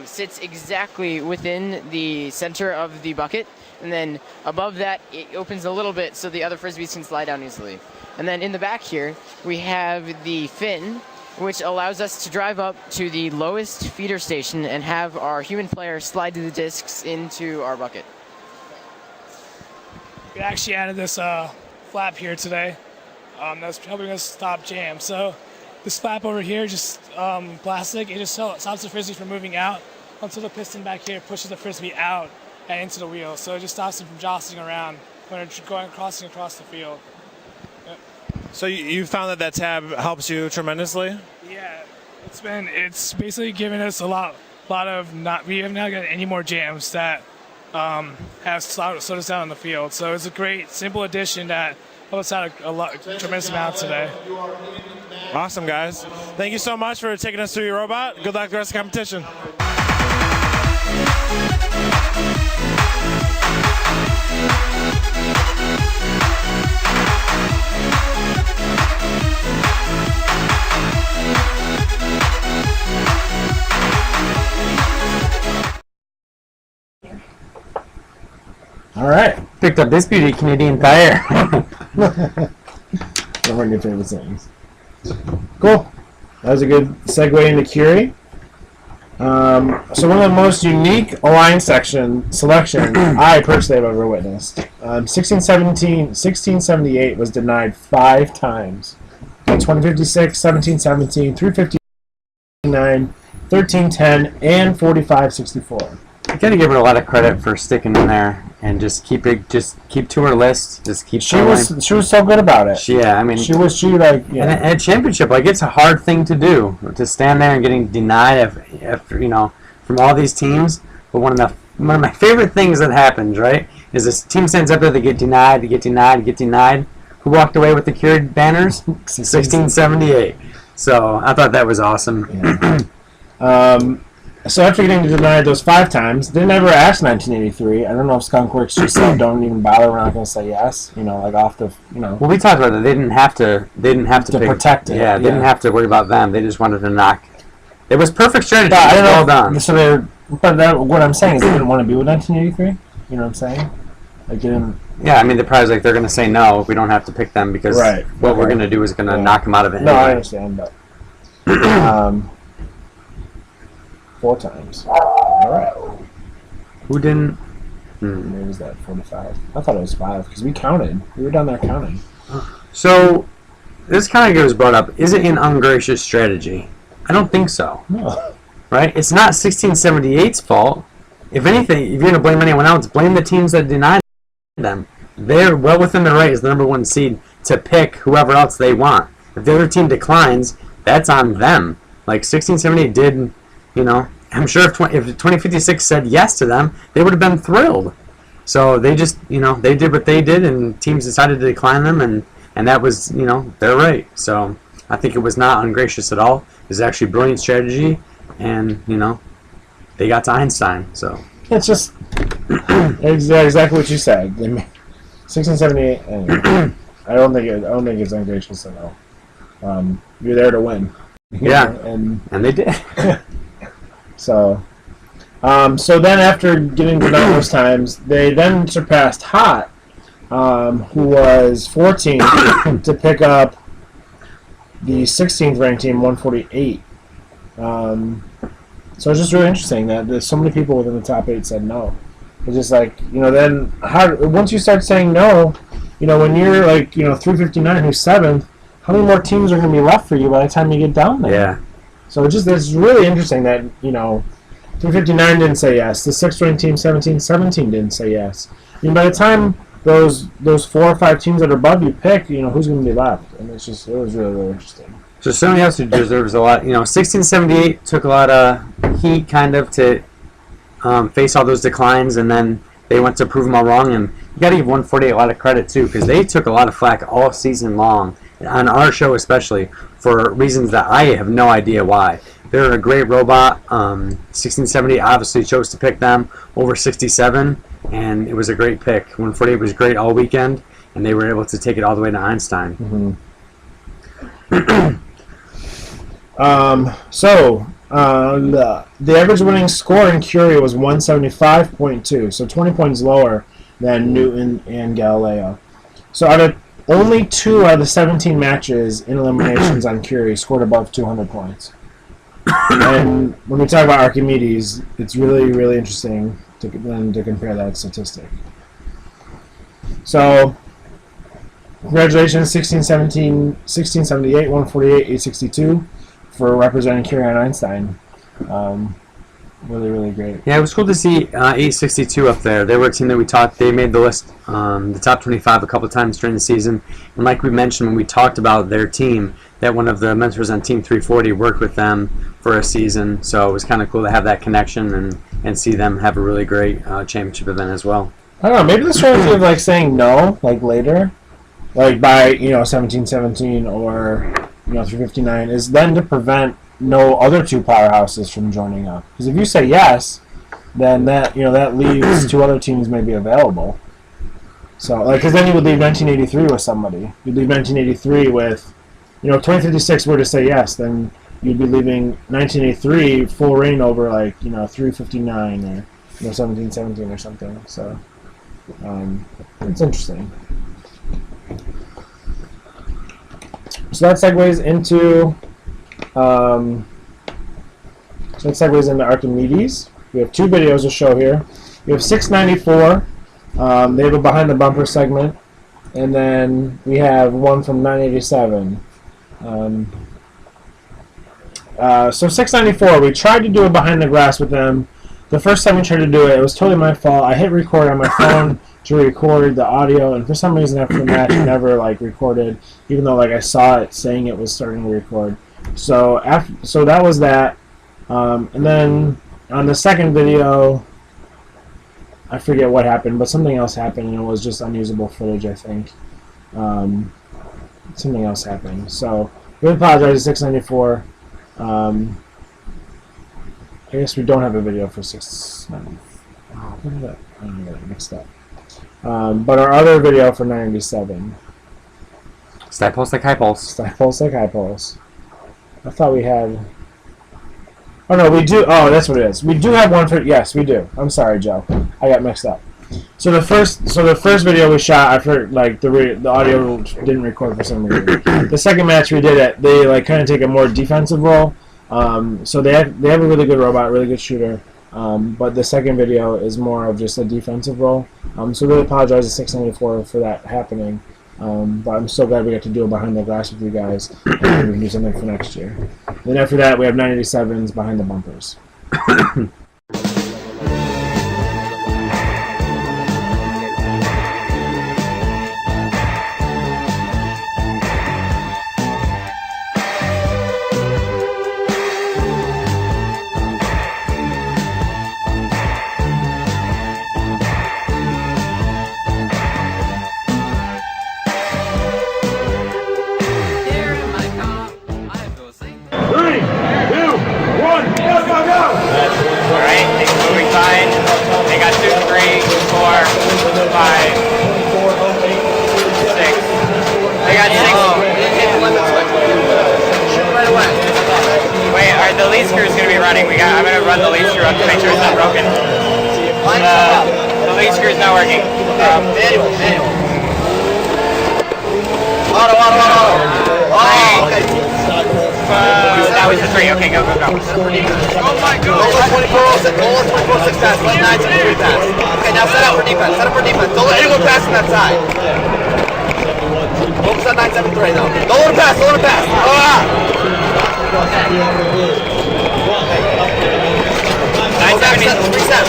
sits exactly within the center of the bucket, and then above that it opens a little bit so the other frisbees can slide down easily. And then in the back here we have the fin, which allows us to drive up to the lowest feeder station and have our human player slide the discs into our bucket. We actually added this flap here today that's helping us stop jam. So this flap over here, just plastic, it just stops the frisbee from moving out until the piston back here pushes the frisbee out and into the wheel. So it just stops them from jostling around when they're crossing across the field. Yep. So you found that tab helps you tremendously? Yeah, it's basically given us a lot of we haven't got any more jams that have slowed us down on the field. So it's a great, simple addition that helped us out a tremendous amount today. Awesome, guys. Thank you so much for taking us through your robot. Good luck with the rest of the competition. All right. Picked up this beauty, Canadian Tire. One of your favorite things. Cool. That was a good segue into Curie. So one of the most unique line selections I personally have ever witnessed. 1678 was denied 5 times. 2056, 1717, 359, 1310, and 4564. You gotta give her a lot of credit for sticking in there and just keep to her list. Just keep. She was so good about it. Yeah, I mean, And a championship, like, it's a hard thing to do, to stand there and getting denied after from all these teams. But one of my favorite things that happens, right, is this team stands up there, they get denied. Who walked away with the Curie banners? 1678. So I thought that was awesome. Yeah. So after getting denied those 5 times, they never asked 1983. I don't know if Skunkworks just said, "Don't even bother. We're not going to say yes." Off the. Well, we talked about that. They didn't have to protect it. Yeah, they didn't have to worry about them. They just wanted to knock. It was perfect strategy. I don't know. Well done. So what I'm saying is they didn't want to be with 1983. You know what I'm saying? Like, didn't. Yeah, I mean, they're probably like, they're going to say no. We don't have to pick them because what we're going to do is going to knock them out of it. No, anyway. I understand, but 4 times. All right. Who didn't? Maybe was that 45? I thought it was 5 because we counted. We were down there counting. So this kind of was brought up. Is it an ungracious strategy? I don't think so. No. Right? It's not 1678's fault. If anything, if you're going to blame anyone else, blame the teams that denied. them. They're well within their right as the number one seed to pick whoever else they want. If the other team declines, that's on them. Like 1678 did, I'm sure if 2056 said yes to them, they would have been thrilled. So they just, they did what they did, and teams decided to decline them, and that was, their right. So I think it was not ungracious at all. It was actually brilliant strategy, and, they got to Einstein. So it's just exactly what you said. 1678. Anyway, I don't think it's ungracious at all. You're there to win. Yeah, and they did. So then after getting to those times, they then surpassed Hot, who was 14, to pick up the 16th ranked team, 148. So it's just really interesting that there's so many people within the top 8 said no. It's just like, then once you start saying no, when you're like, 359 who's 7th, how many more teams are going to be left for you by the time you get down there? Yeah. So it's really interesting that, 359 didn't say yes. The 6th ranked team, 17 didn't say yes. I mean, by the time those 4 or 5 teams that are above you pick, who's going to be left? And it was really, really interesting. So somebody else who deserves a lot, 1678 took a lot of heat kind of to face all those declines, and then they went to prove them all wrong. And you got to give 148 a lot of credit too, because they took a lot of flack all season long, on our show especially, for reasons that I have no idea why. They're a great robot. 1670 obviously chose to pick them over 67, and it was a great pick. 148 was great all weekend, and they were able to take it all the way to Einstein. Mm-hmm. The average winning score in Curie was 175.2, so 20 points lower than Newton and Galileo. So only 2 out of the 17 matches in eliminations on Curie scored above 200 points. And when we talk about Archimedes, it's really, really interesting to compare that statistic. So, congratulations, 1678, 148, 862 for representing Curie and Einstein. Really, really great. Yeah, it was cool to see 862 up there. They were a team that we talked. They made the list, the top 25 a couple times during the season. And like we mentioned when we talked about their team, that one of the mentors on Team 340 worked with them for a season. So it was kind of cool to have that connection and see them have a really great championship event as well. I don't know. Maybe the strategy of saying no later, by 1717 or 359, is then to prevent no other 2 powerhouses from joining up. Because if you say yes, then that leaves 2 other teams maybe available. So because then you would leave 1983 with somebody. You'd leave 1983 with 2056 were to say yes, then you'd be leaving 1983 full reign over 359 or 1717 or something. So it's interesting. So that segues into Archimedes. We have 2 videos to show here. We have 694. They have a behind the bumper segment, and then we have one from 987. So 694, we tried to do a behind the grass with them. The first time we tried to do it, it was totally my fault. I hit record on my phone to record the audio, and for some reason after the match it never recorded, even though I saw it saying it was starting to record. So that was that. And then on the second video, I forget what happened, but something else happened, and it was just unusable footage, I think. Something else happened. So we apologize to 694. I guess we don't have a video for 694. What did that? I got it mixed up. But our other video for 987. Stack pulse like high pulse. Stack pulse like high pulse. I thought we had... Oh, no, we do... Oh, that's what it is. We do have one for... Yes, we do. I'm sorry, Joe. I got mixed up. So the first video we shot after the audio didn't record for some reason. The second match we did it. They kind of take a more defensive role. So they have a really good robot, really good shooter. But the second video is more of just a defensive role. So really apologize to 694 for that happening. But I'm so glad we got to do it behind the glass with you guys, and we can do something for next year. Then after that, we have 987s behind the bumpers. lead screw is going to be running. I'm going to run the lead screw up to make sure it's not broken. The lead screw is not working. Manual. Auto. Oh, okay. That was the 3. Okay, go. Oh my God. Goal 24-6 pass. Let 9-3 pass. Okay, now set up for defense. Don't let anyone pass from that side. Focus on 9-7-3 though. Don't let him pass. Reset.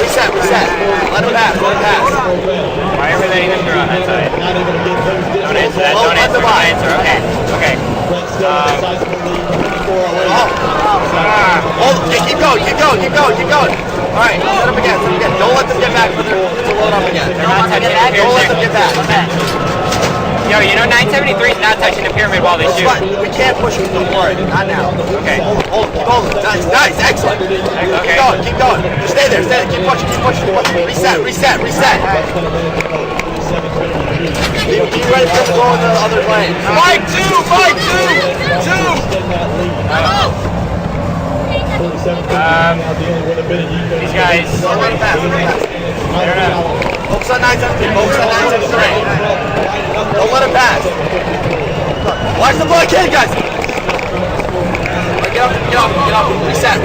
Let him pass. Why are we letting him through on that side? Don't answer that. Don't answer. Okay. Keep going. All right, set up again. Don't let them get back to load up again. Don't let them get back. Yo, 973 is not touching the pyramid while they shoot. We can't push them. Don't worry. Not now. Okay. Hold. Nice. Excellent. Okay. Keep going. Just stay there. Keep pushing. Reset. Be ready to go in the other lane. Mike 2. These guys. Focus on 973. Don't let him pass. Watch the blood kid, guys. Get up. Reset.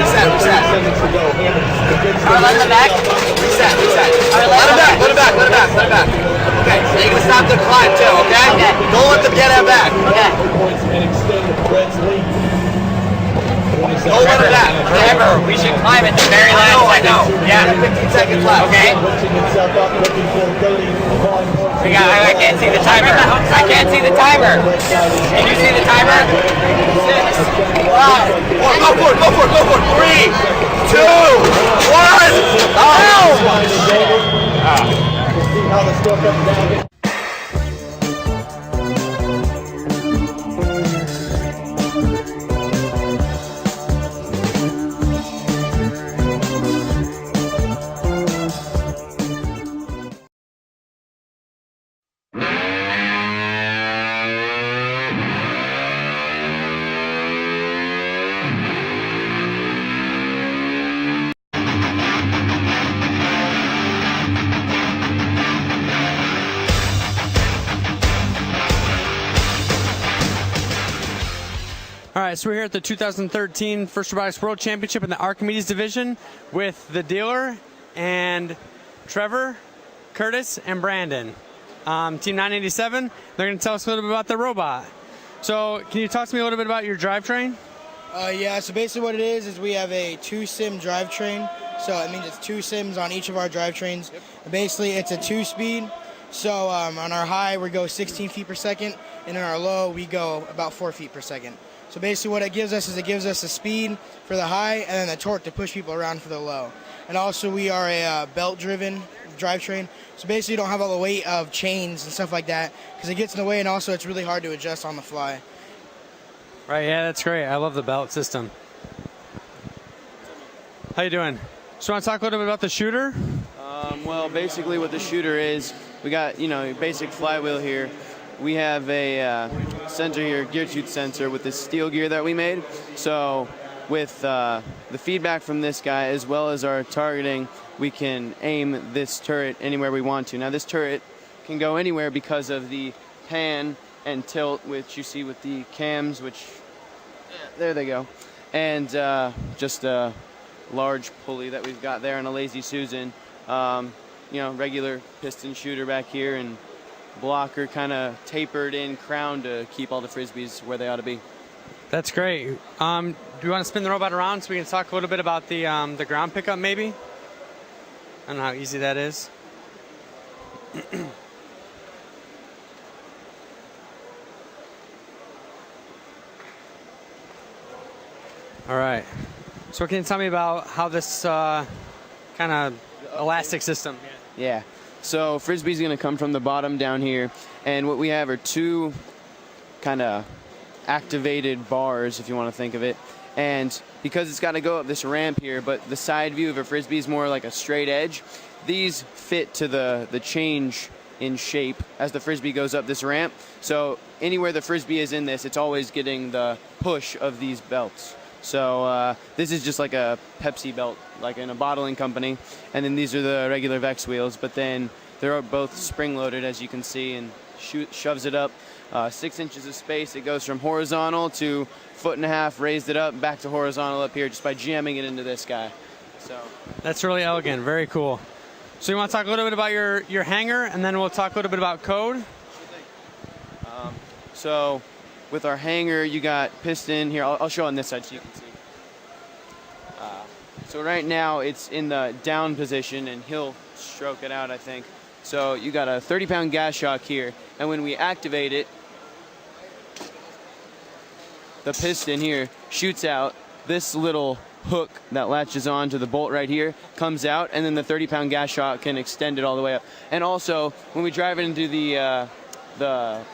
Alright, let him back. Reset. Let him back. Okay, so you're gonna stop the climb too, okay? Don't let them get him back. Don't let him back. Remember, we should climb at the very last I know. Yeah. 15 seconds left. Okay. I can't see the timer. Can you see the timer? 6, 5. Go for it. 3, 2, 1. All right, so we're here at the 2013 First Robotics World Championship in the Archimedes division with the dealer and Trevor, Curtis, and Brandon. Team 987, they're going to tell us a little bit about the robot. So can you talk to me a little bit about your drivetrain? Yeah, so basically what it is we have a 2-sim drivetrain. So it means it's 2 sims on each of our drivetrains. Basically, it's a 2-speed. So on our high, we go 16 feet per second, and in our low, we go about 4 feet per second. So basically what it gives us is it gives us the speed for the high and then the torque to push people around for the low. And also we are a belt-driven drivetrain. So basically you don't have all the weight of chains and stuff like that because it gets in the way, and also it's really hard to adjust on the fly. Right, yeah, that's great. I love the belt system. How you doing? So want to talk a little bit about the shooter? Well, basically what the shooter is, we got, a basic flywheel here. We have a sensor here, gear tooth sensor, with this steel gear that we made. So with the feedback from this guy, as well as our targeting, we can aim this turret anywhere we want to. Now this turret can go anywhere because of the pan and tilt, which you see with the cams, which, there they go. And just a large pulley that we've got there and a Lazy Susan. Regular piston shooter back here, and blocker kind of tapered in crown to keep all the frisbees where they ought to be. That's great. Do you want to spin the robot around so we can talk a little bit about the ground pickup maybe? I don't know how easy that is. All right. So can you tell me about how this kind of elastic system? Yeah. So frisbee's going to come from the bottom down here, and what we have are 2 kind of activated bars, if you want to think of it. And because it's got to go up this ramp here, but the side view of a frisbee is more like a straight edge, these fit to the change in shape as the frisbee goes up this ramp. So anywhere the frisbee is in this, it's always getting the push of these belts. So this is just like a Pepsi belt, like in a bottling company. And then these are the regular Vex wheels, but then they're both spring-loaded, as you can see, and shoves it up 6 inches of space. It goes from horizontal to 1.5 feet, raised it up, back to horizontal up here just by jamming it into this guy. So That's really elegant. Very cool. So you want to talk a little bit about your hanger, and then we'll talk a little bit about code? So with our hanger, you got piston here. I'll show on this side so you can see. So right now it's in the down position, and he'll stroke it out, I think. So you got a 30-pound gas shock here, and when we activate it, the piston here shoots out. This little hook that latches on to the bolt right here comes out, and then the 30-pound gas shock can extend it all the way up. And also, when we drive it into the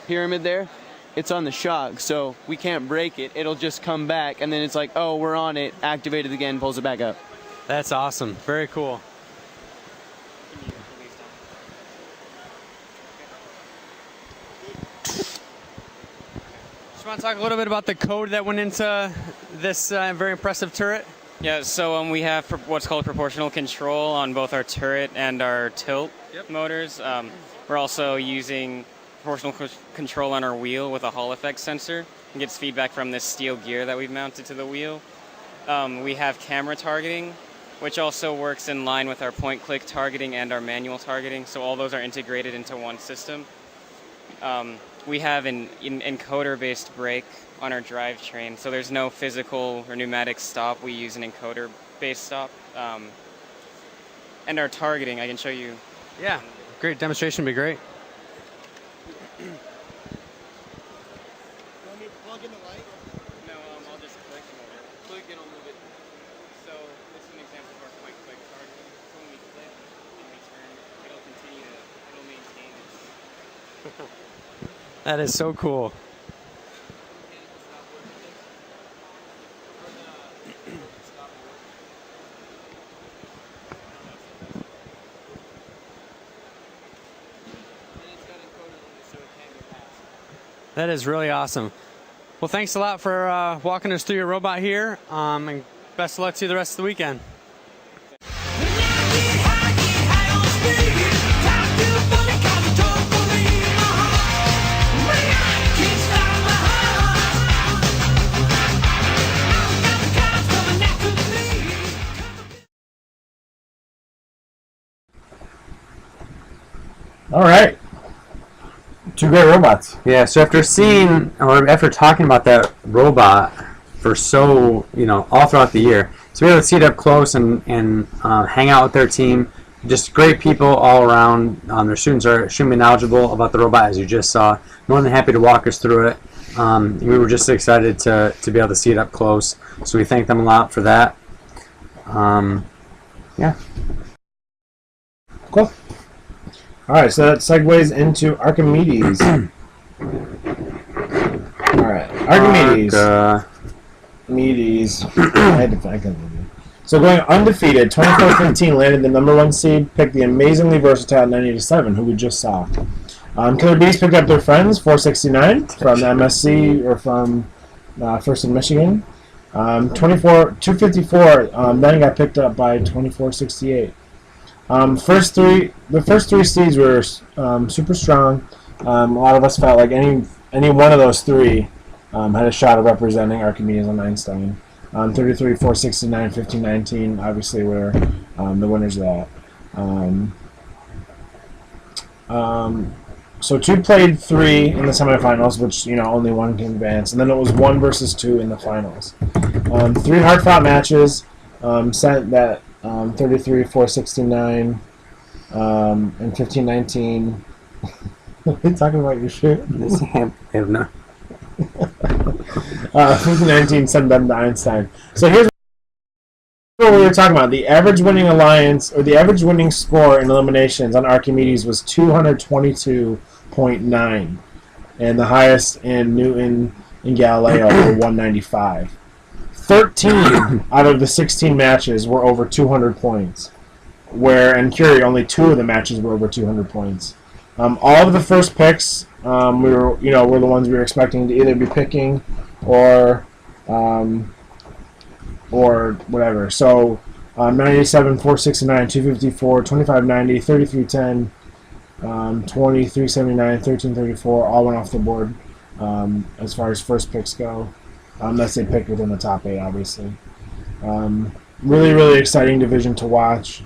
pyramid there, it's on the shock, so we can't break it. It'll just come back, and then it's like, oh, we're on it, activate it again, pulls it back up. That's awesome. Very cool. Just want to talk a little bit about the code that went into this very impressive turret? Yeah, so we have what's called proportional control on both our turret and our tilt motors. We're also using proportional control on our wheel with a Hall effect sensor. It gets feedback from this steel gear that we've mounted to the wheel. We have camera targeting, which also works in line with our point-click targeting and our manual targeting, so all those are integrated into one system. We have an encoder-based brake on our drivetrain, so there's no physical or pneumatic stop. We use an encoder-based stop. And our targeting, I can show you. Yeah, great demonstration would be great. Want me to plug in the light? No, I'll just click and click and I'll move it. So this is an example of our point-click targeting. So when we click and we turn, it'll maintain its. That is so cool. That is really awesome. Well, thanks a lot for walking us through your robot here, and best of luck to you the rest of the weekend. All right. Two great robots. Yeah, so after talking about that robot for all throughout the year, so we able to see it up close and hang out with their team. Just great people all around. Their students are extremely knowledgeable about the robot, as you just saw. More than happy to walk us through it. We were just excited to be able to see it up close, so we thank them a lot for that. Yeah. Cool. All right, so that segues into Archimedes. All right, Archimedes. Archimedes. I can So going undefeated, 24-15 landed the #1 seed, picked the amazingly versatile 987, who we just saw. Killer Bees picked up their friends, 469 from MSC or from First in Michigan. 254 then got picked up by 2468. The first three seeds were super strong. A lot of us felt like any one of those three had a shot of representing Archimedes and Einstein. 33, 469, 1519 obviously were the winners of that. So 2 played 3 in the semifinals, which only 1 can advance, and then it was 1 versus 2 in the finals. 3 hard-fought matches sent that 33, 469, and 1519. Are you talking about your shirt? I have no. 1519 sent them to Einstein. So here's what we were talking about. The average winning alliance, or the average winning score in eliminations on Archimedes was 222.9, and the highest in Newton and Galileo were 195. 13 out of the 16 matches were over 200 points, where in Curie only 2 of the matches were over 200 points. All of the first picks were the ones we were expecting to either be picking or or whatever. So 987, 469, 254, 2590, 3310, 20, 379, 1334 all went off the board as far as first picks go, unless they picked within the top 8, obviously. Really, really exciting division to watch.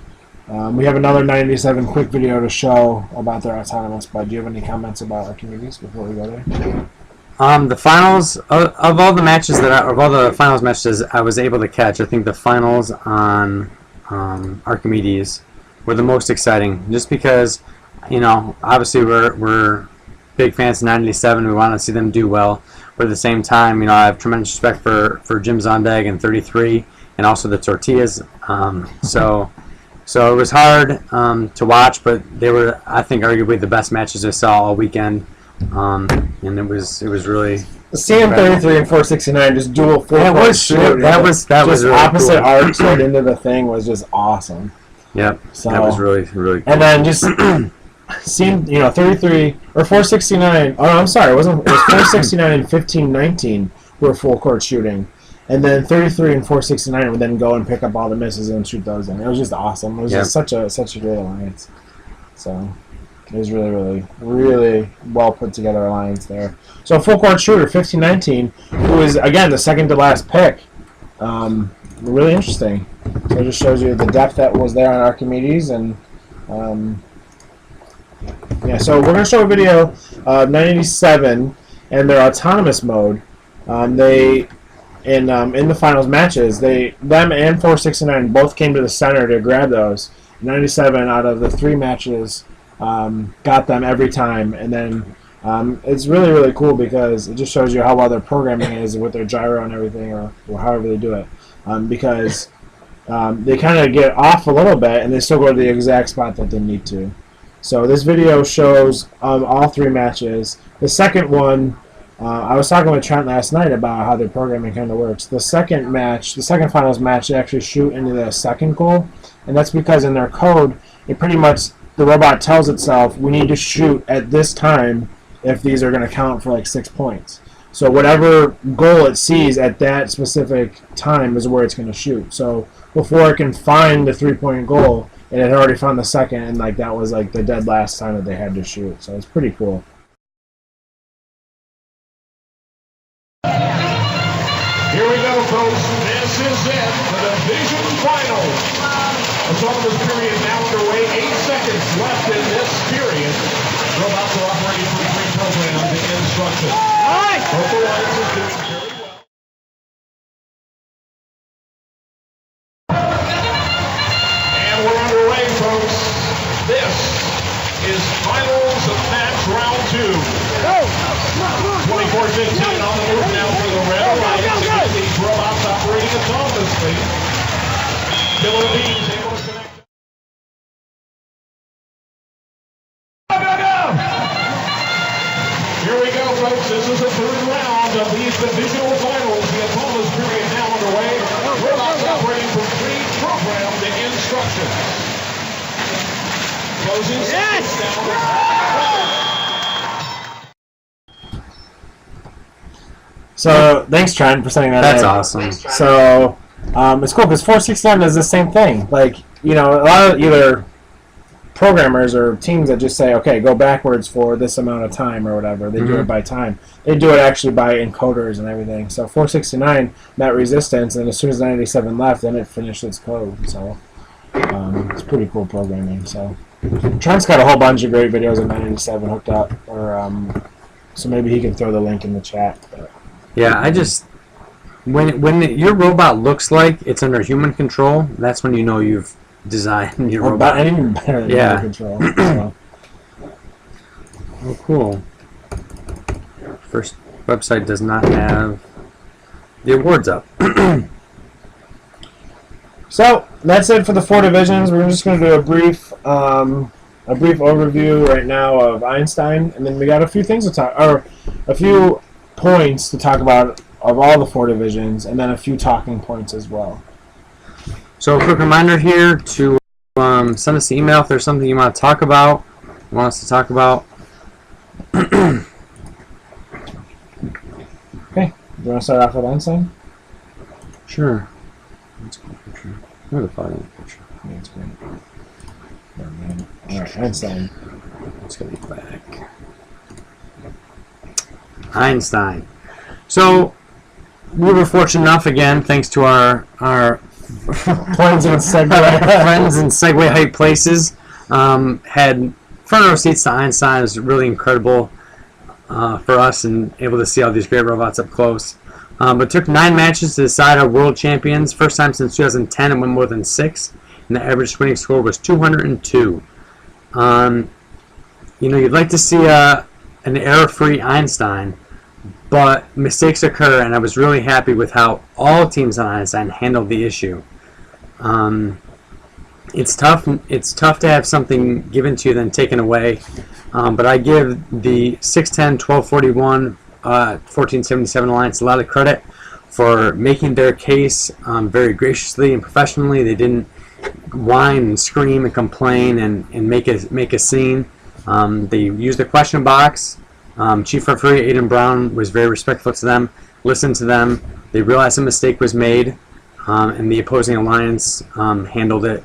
We have another 987 quick video to show about their autonomous, but do you have any comments about Archimedes before we go there? The finals of all the matches of all the finals matches I was able to catch, I think the finals on Archimedes were the most exciting, just because, you know, obviously we're big fans of 987. We want to see them do well, but at the same time, you know, I have tremendous respect for Jim Zondag and 33, and also the Tortillas. So it was hard to watch, but they were, I think, arguably the best matches I saw all weekend. And it was really seeing 33 and 469 just dual full that court was shoot, that was really opposite cool. arcs right into the thing was just awesome. Yep, so, that was really cool. And then just seeing, you know, 33 or 469. Oh, no, I'm sorry, it was 469 and 1519 were full court shooting, and then 33 and 469 would then go and pick up all the misses and shoot those in. It was just awesome. It was just such a great alliance. So. It was really, really, really well put together alliance there. So full court shooter, 1519, who is, again, the second to last pick. Really interesting. So it just shows you the depth that was there on Archimedes. And yeah, so we're going to show a video of 987 and their autonomous mode. They in the finals matches, them and 469 both came to the center to grab those. 97 out of the 3 matches got them every time, and then it's really, really cool because it just shows you how well their programming is with their gyro and everything, or however they do it, because they kind of get off a little bit and they still go to the exact spot that they need to. So this video shows all 3 matches. The second one, I was talking with Trent last night about how their programming kind of works. The second finals match, they actually shoot into the second goal, and that's because in their code, it pretty much, the robot tells itself, we need to shoot at this time if these are going to count for like 6 points. So whatever goal it sees at that specific time is where it's going to shoot. So before it can find the 3-point goal, it had already found the second, and like that was like the dead last time that they had to shoot. So it's pretty cool. Here we go, folks. This is it for the division finals. Autonomous period now underway. 8 seconds left in this period. Robots are operating for pre-programmed instructions. Both alliances doing very well. And we're underway, folks. This is finals of match round 2. 24-15 on the move now for the Red Alliance. These robots operating autonomously. Killer Beans able to connect. Here we go, folks. This is the third round of these divisional finals. The autonomous period now underway. Robots operating from pre-programmed instructions. Closing seconds down. So thanks, Trent, for sending that. That's in. awesome. So it's cool because 469 does the same thing. Like, you know, a lot of either programmers or teams that just say, okay, go backwards for this amount of time or whatever. They do it by time. They do it actually by encoders and everything. So 469 met resistance, and as soon as 987 left, then it finished its code. So it's pretty cool programming. So Trent's got a whole bunch of great videos of 987 hooked up, or so maybe he can throw the link in the chat. But. Yeah, I just when your robot looks like it's under human control, that's when you know you've designed your robot. And even better than human control. So. Oh, cool. First website does not have the awards up. So that's it for the 4 divisions. We're just going to do a brief overview right now of Einstein, and then we got a few things to talk, or a few points to talk about of all the 4 divisions, and then a few talking points as well. So a quick reminder here to send us an email if there's something you want to talk about, want us to talk about. Okay. Do you want to start off with Einstein? Sure. Where the fuck is the picture? Yeah, it's great. All right, Einstein. Let's go back. Einstein. So we were fortunate enough again, thanks to our friends and Segway Hype Places, had front row seats to Einstein. It was really incredible for us and able to see all these great robots up close. But it took 9 matches to decide our world champions. First time since 2010 and won more than 6. And the average winning score was 202. You'd like to see an error-free Einstein, but mistakes occur, and I was really happy with how all teams on Einstein handled the issue. It's tough. It's tough to have something given to you then taken away. But I give the 610, 1241, 1477 Alliance a lot of credit for making their case very graciously and professionally. They didn't whine and scream and complain and make a scene. They used the question box. Chief Referee Aiden Brown was very respectful to them, listened to them. They realized a mistake was made, and the opposing alliance handled it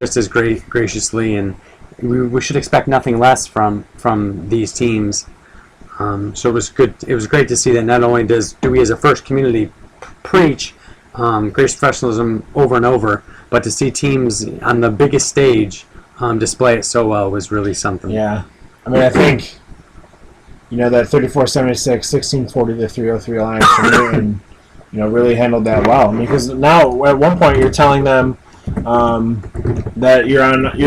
just as graciously. And we should expect nothing less from these teams. So it was good. It was great to see that not only do we as a first community preach gracious professionalism over and over, but to see teams on the biggest stage display it so well was really something. Yeah, I mean, I think that 3476, 1640 to 303 Alliance from Newton, really handled that well. Because now at one point you're telling them that you're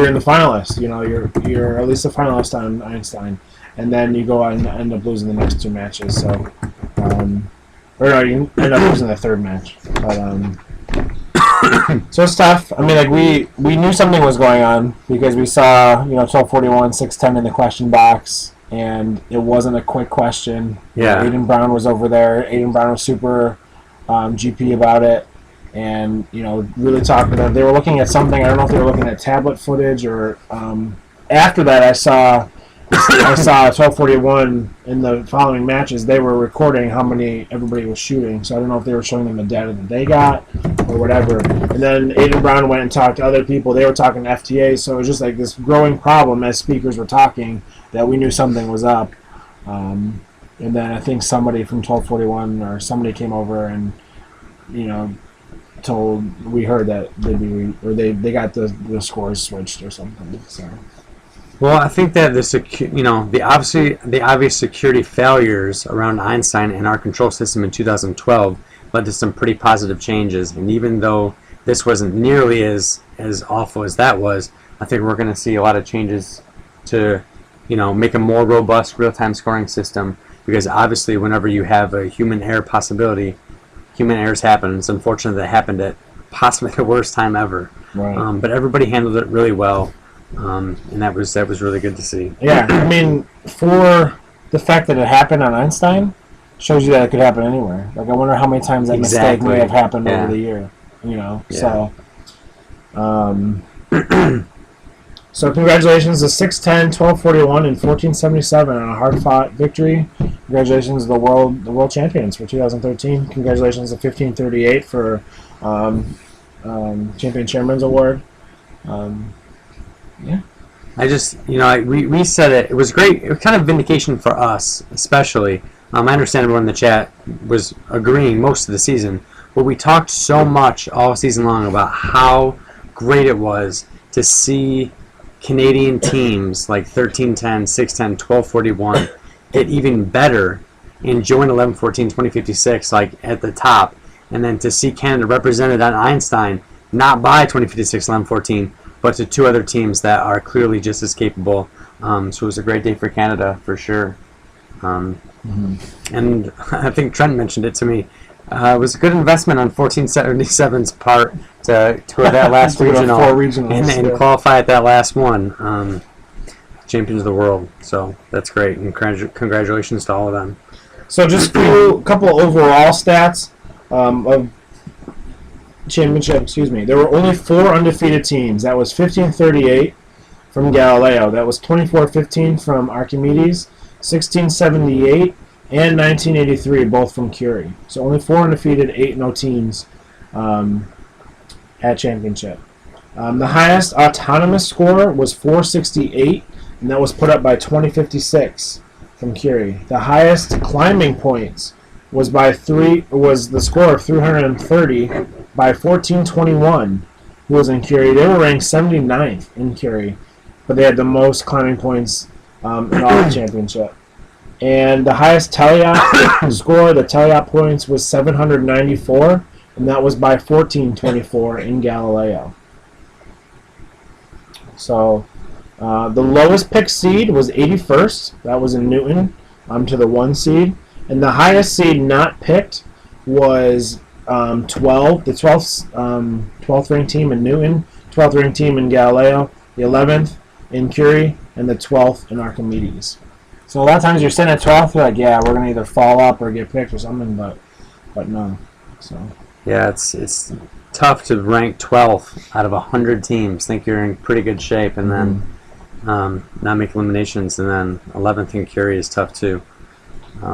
in the finalists. You're at least a finalist on Einstein, and then you go and end up losing the next 2 matches. So, or no, you end up losing the 3rd match. But so it's tough. I mean, like we knew something was going on because we saw 1241, 610 in the question box, and it wasn't a quick question. Yeah. Aiden Brown was over there. Aiden Brown was super GP about it, and really talking to them. They were looking at something. I don't know if they were looking at tablet footage or. After that, I saw 1241 in the following matches. They were recording how many everybody was shooting. So I don't know if they were showing them the data that they got or whatever. And then Aiden Brown went and talked to other people. They were talking to FTA. So it was just like this growing problem as speakers were talking that we knew something was up. And then I think somebody from 1241 or somebody came over and we heard that they got the scores switched or something. So. Well, I think that the obvious security failures around Einstein and our control system in 2012 led to some pretty positive changes. And even though this wasn't nearly as awful as that was, I think we're going to see a lot of changes to make a more robust real-time scoring system. Because obviously, whenever you have a human error possibility, human errors happen. It's unfortunate that it happened at possibly the worst time ever. Right. But everybody handled it really well. And that was really good to see. Yeah, I mean, for the fact that it happened on Einstein, shows you that it could happen anywhere. Like, I wonder how many times that mistake may have happened over the year. Yeah. So, so congratulations to 610, 1241, and 1477 on a hard-fought victory. Congratulations to the world champions for 2013. Congratulations to 1538 for Champion Chairman's Award. Yeah. I just, we said it. It was great. It was kind of vindication for us, especially. I understand everyone in the chat was agreeing most of the season, but we talked so much all season long about how great it was to see Canadian teams like 1310, 610, 1241 get even better and join 1114, 2056 like at the top, and then to see Canada represented on Einstein, not by 2056, 1114. But to 2 other teams that are clearly just as capable. So it was a great day for Canada, for sure. And I think Trent mentioned it to me. It was a good investment on 1477's part to that last regional and qualify at that last one. Champions of the world. So that's great. And congratulations to all of them. So just a couple overall stats of championship, there were only 4 undefeated teams. That was 1538 from Galileo. That was 2415 from Archimedes, 1678, and 1983, both from Curie. So only 4 undefeated, 8-0 teams at championship. The highest autonomous score was 468, and that was put up by 2056 from Curie. The highest climbing points was the score of 330 by 1421, who was in Curie. They were ranked 79th in Curie, but they had the most climbing points in all the championship. And the highest teleop score, the teleop points, was 794, and that was by 1424 in Galileo. So the lowest picked seed was 81st. That was in Newton, to the 1 seed. And the highest seed not picked was 12, the 12th ranked team in Newton, 12th ranked team in Galileo, the 11th in Curie, and the 12th in Archimedes. So a lot of times you're sitting at 12th, you're like, yeah, we're going to either fall up or get picked or something, but no. So Yeah, it's tough to rank 12th out of 100 teams. Think you're in pretty good shape, and then not make eliminations, and then 11th in Curie is tough too.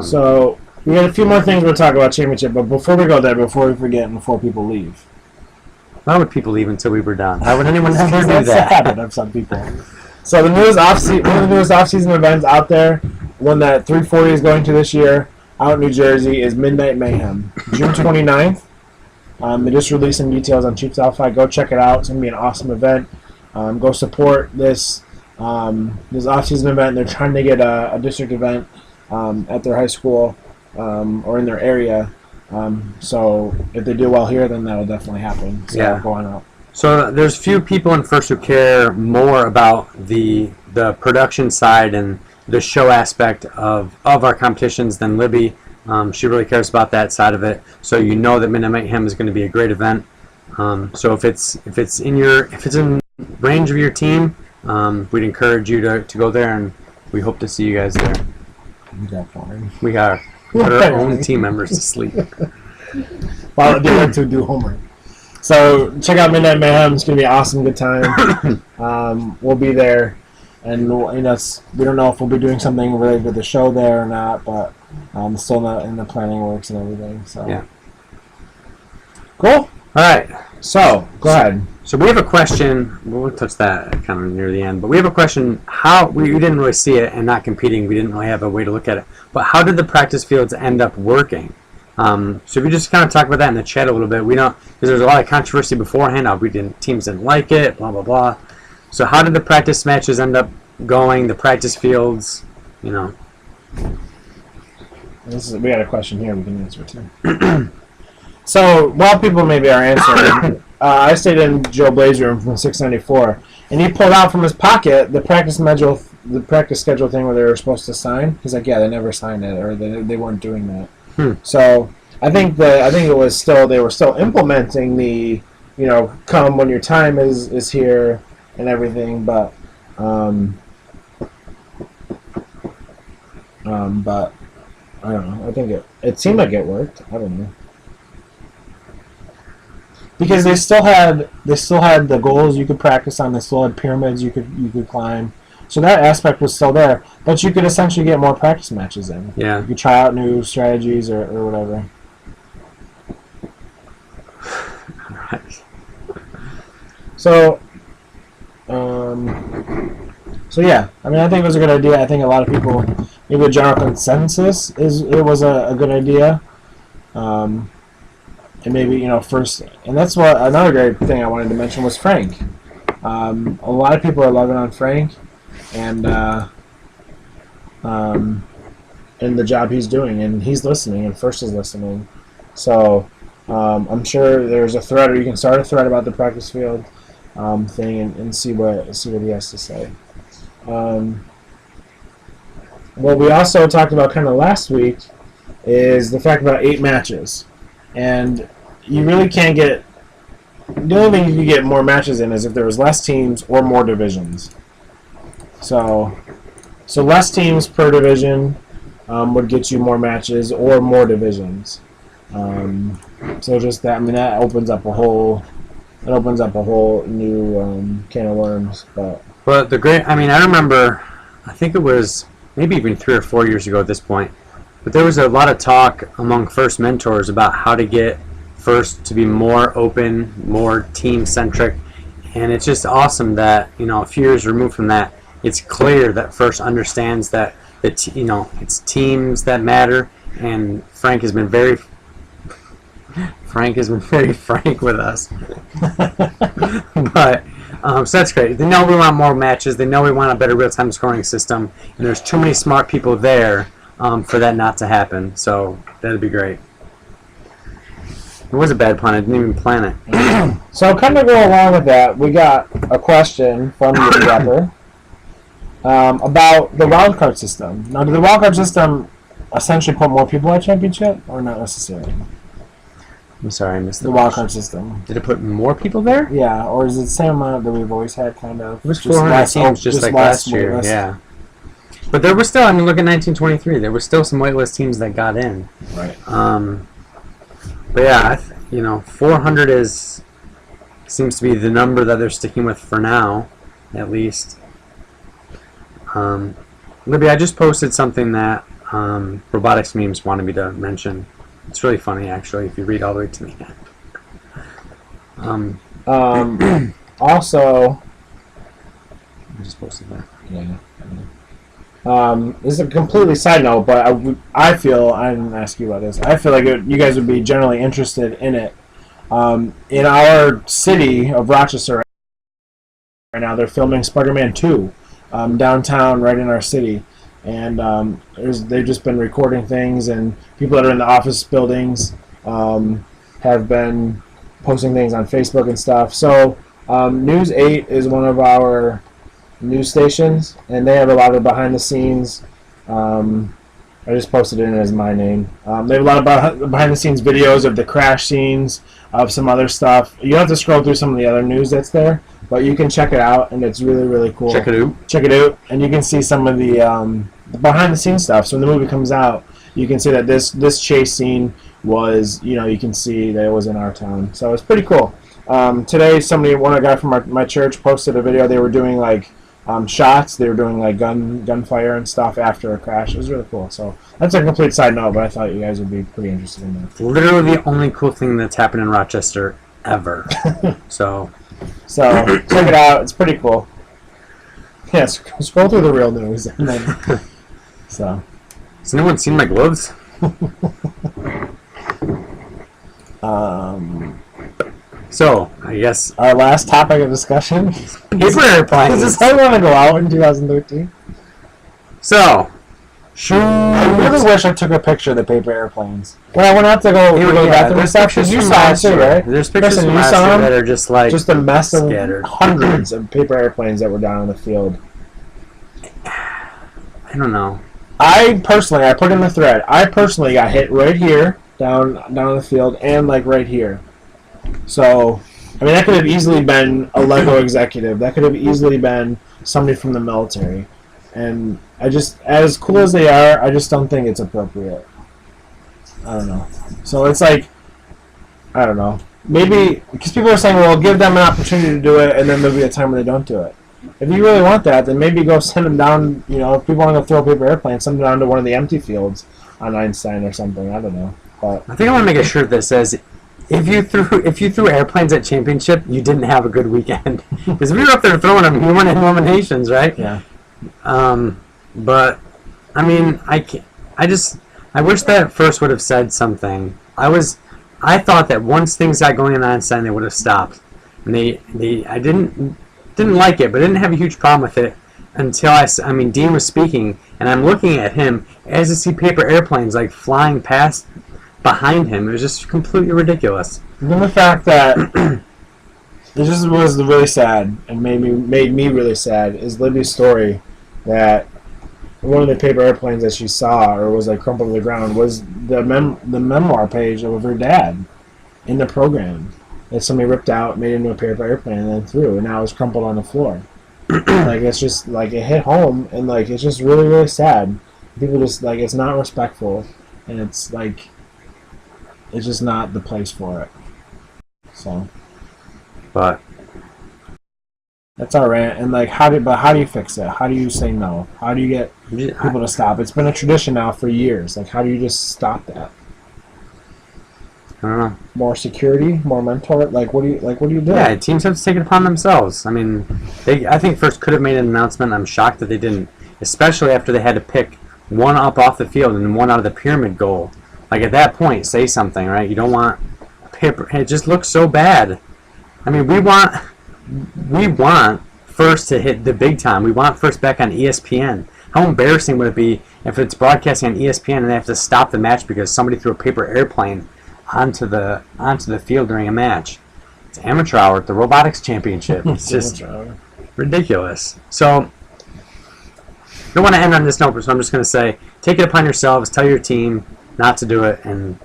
So we got a few more things we'll talk about championship, but before we go there, before we forget, and before people leave. Why would people leave until we were done? How would anyone ever do That's the that? habit of some people. So the newest one of the newest off-season events out there, one that 340 is going to this year out in New Jersey, is Midnight Mayhem, June 29th. They just released some details on Chiefs Alpha. Go check it out. It's going to be an awesome event. Go support this off-season event. They're trying to get a district event at their high school or in their area. So if they do well here, then that'll definitely happen. So Yeah. go on out. So there's few people in First who care more about the production side and the show aspect of our competitions than Libby. She really cares about that side of it. So you know that Midnight Mayhem is going to be a great event. So if it's in range of your team, we'd encourage you to go there, and we hope to see you guys there. We are put our own team members to sleep. While they like to do homework. So check out Midnight Mayhem. It's gonna be an awesome, good time. We'll be there, and we don't know if we'll be doing something related to the show there or not, but still in the planning works and everything. So Yeah. Cool. All right. So go ahead. So we have a question. We'll touch that kind of near the end, but we have a question. How we didn't really see it, and not competing, we didn't really have a way to look at it. But how did the practice fields end up working? So if you just kind of talk about that in the chat a little bit, we don't, because there's a lot of controversy beforehand. Teams didn't like it, blah blah blah. So how did the practice matches end up going? The practice fields, We got a question here we can answer too. So while people maybe are answering, I stayed in Joe Blaze room from 694, and he pulled out from his pocket the practice schedule thing where they were supposed to sign. He's like, yeah, they never signed it, or they weren't doing that. So I think it was still, they were still implementing the, come when your time is here and everything, but I don't know. I think it seemed like it worked. I don't know. Because they still had the goals you could practice on. They still had pyramids you could climb. So that aspect was still there, but you could essentially get more practice matches in. Yeah. You could try out new strategies or whatever. So, yeah. I mean, I think it was a good idea. I think a lot of people, maybe a general consensus is it was a good idea. And maybe, first, and that's what another great thing I wanted to mention was Frank. A lot of people are loving on Frank and the job he's doing, and he's listening, and First is listening. So I'm sure there's a thread, or you can start a thread about the practice field thing and see what he has to say. What we also talked about kind of last week is the fact about 8 matches. And you really can't get... The only thing you can get more matches in is if there was less teams or more divisions. So less teams per division would get you more matches or more divisions. So just that, I mean, that opens up a whole new can of worms. But I remember, I think it was maybe even 3 or 4 years ago at this point, but there was a lot of talk among First mentors about how to get first to be more open, more team-centric, and it's just awesome that, a few years removed from that, it's clear that First understands that it's teams that matter, and Frank has been very frank with us. But so that's great. They know we want more matches. They know we want a better real-time scoring system, and there's too many smart people there for that not to happen. So that'd be great. It was a bad pun. I didn't even plan it. So kind of go along with that, we got a question from the rapper about the wildcard system. Now, did the wildcard system essentially put more people at championship, or not necessarily? I'm sorry, I missed the wildcard system. Did it put more people there? Yeah, or is it the same amount that we've always had, kind of? It was 400 teams, just like last year. Yeah. But there were still, look at 1923. There were still some waitlist teams that got in. Right. But yeah, 400 seems to be the number that they're sticking with for now, at least. Libby, I just posted something that robotics memes wanted me to mention. It's really funny, actually, if you read all the way to the end. Also, I just posted that. Yeah. This is a completely side note, but I feel, I didn't ask you about this, I feel like you guys would be generally interested in it. In our city of Rochester right now, they're filming Spider-Man 2 downtown right in our city. And they've just been recording things, and people that are in the office buildings have been posting things on Facebook and stuff. So News 8 is one of our news stations, and they have a lot of behind the scenes. I just posted it in as my name. They have a lot of behind the scenes videos of the crash scenes, of some other stuff. You don't have to scroll through some of the other news that's there, but you can check it out, and it's really, really cool. Check it out. Check it out, and you can see some of the behind the scenes stuff. So when the movie comes out, you can see that this chase scene was, you can see that it was in our town. So it's pretty cool. Today, a guy from my church posted a video. They were doing like shots. They were doing like gunfire and stuff after a crash. It was really cool. So that's a complete side note, but I thought you guys would be pretty interested in that. Literally the only cool thing that's happened in Rochester ever. So check it out. It's pretty cool. Yes, scroll through the real news, and then so. Has anyone seen my gloves? So, I guess our last topic of discussion: paper airplanes. Is this how we want to go out in 2013? So, I really wish I took a picture of the paper airplanes. When I went out to go to the bathroom and stuff, you saw it too, right? There's pictures Listen, from you last saw year them? that are just like just a mess of scattered. Hundreds of paper airplanes that were down in the field. I don't know. I put in the thread. I personally got hit right here, down in the field, and like right here. So, that could have easily been a Lego executive. That could have easily been somebody from the military. And as cool as they are, I just don't think it's appropriate. I don't know. So it's like, I don't know. Maybe, because people are saying, well, give them an opportunity to do it, and then there'll be a time when they don't do it. If you really want that, then maybe go send them down, if people want to throw a paper airplane, send them down to one of the empty fields on Einstein or something. I don't know. But I think I want to make a shirt that says, if you threw airplanes at championship, you didn't have a good weekend. Because we were up there throwing them, we won in eliminations, right? Yeah. But I wish that first would have said something. I thought that once things got going in Einstein, they would have stopped. And I didn't like it, but I didn't have a huge problem with it until Dean was speaking, and I'm looking at him as I see paper airplanes like flying past behind him. It was just completely ridiculous. And then the fact that it just was really sad, and made me really sad, is Libby's story that one of the paper airplanes that she saw, or was like crumpled to the ground, was the memoir page of her dad in the program that somebody ripped out, made into a paper airplane, and then threw, and now it's crumpled on the floor. It's just like it hit home, and it's just really, really sad. People just it's not respectful, and it's it's just not the place for it. So, but that's our rant. And how do you fix it? How do you say no? How do you get people to stop? It's been a tradition now for years. How do you just stop that? I don't know. More security, more mentor. Like, what do you do? Yeah, teams have to take it upon themselves. I mean, I think first could have made an announcement. I'm shocked that they didn't, especially after they had to pick one up off the field and one out of the pyramid goal. Like, at that point, say something, right? You don't want paper. It just looks so bad. I mean, we want first to hit the big time. We want first back on ESPN. How embarrassing would it be if it's broadcasting on ESPN and they have to stop the match because somebody threw a paper airplane onto the field during a match? It's amateur hour at the robotics championship. It's just ridiculous. So I don't want to end on this note, so I'm just going to say, take it upon yourselves, tell your team not to do it, and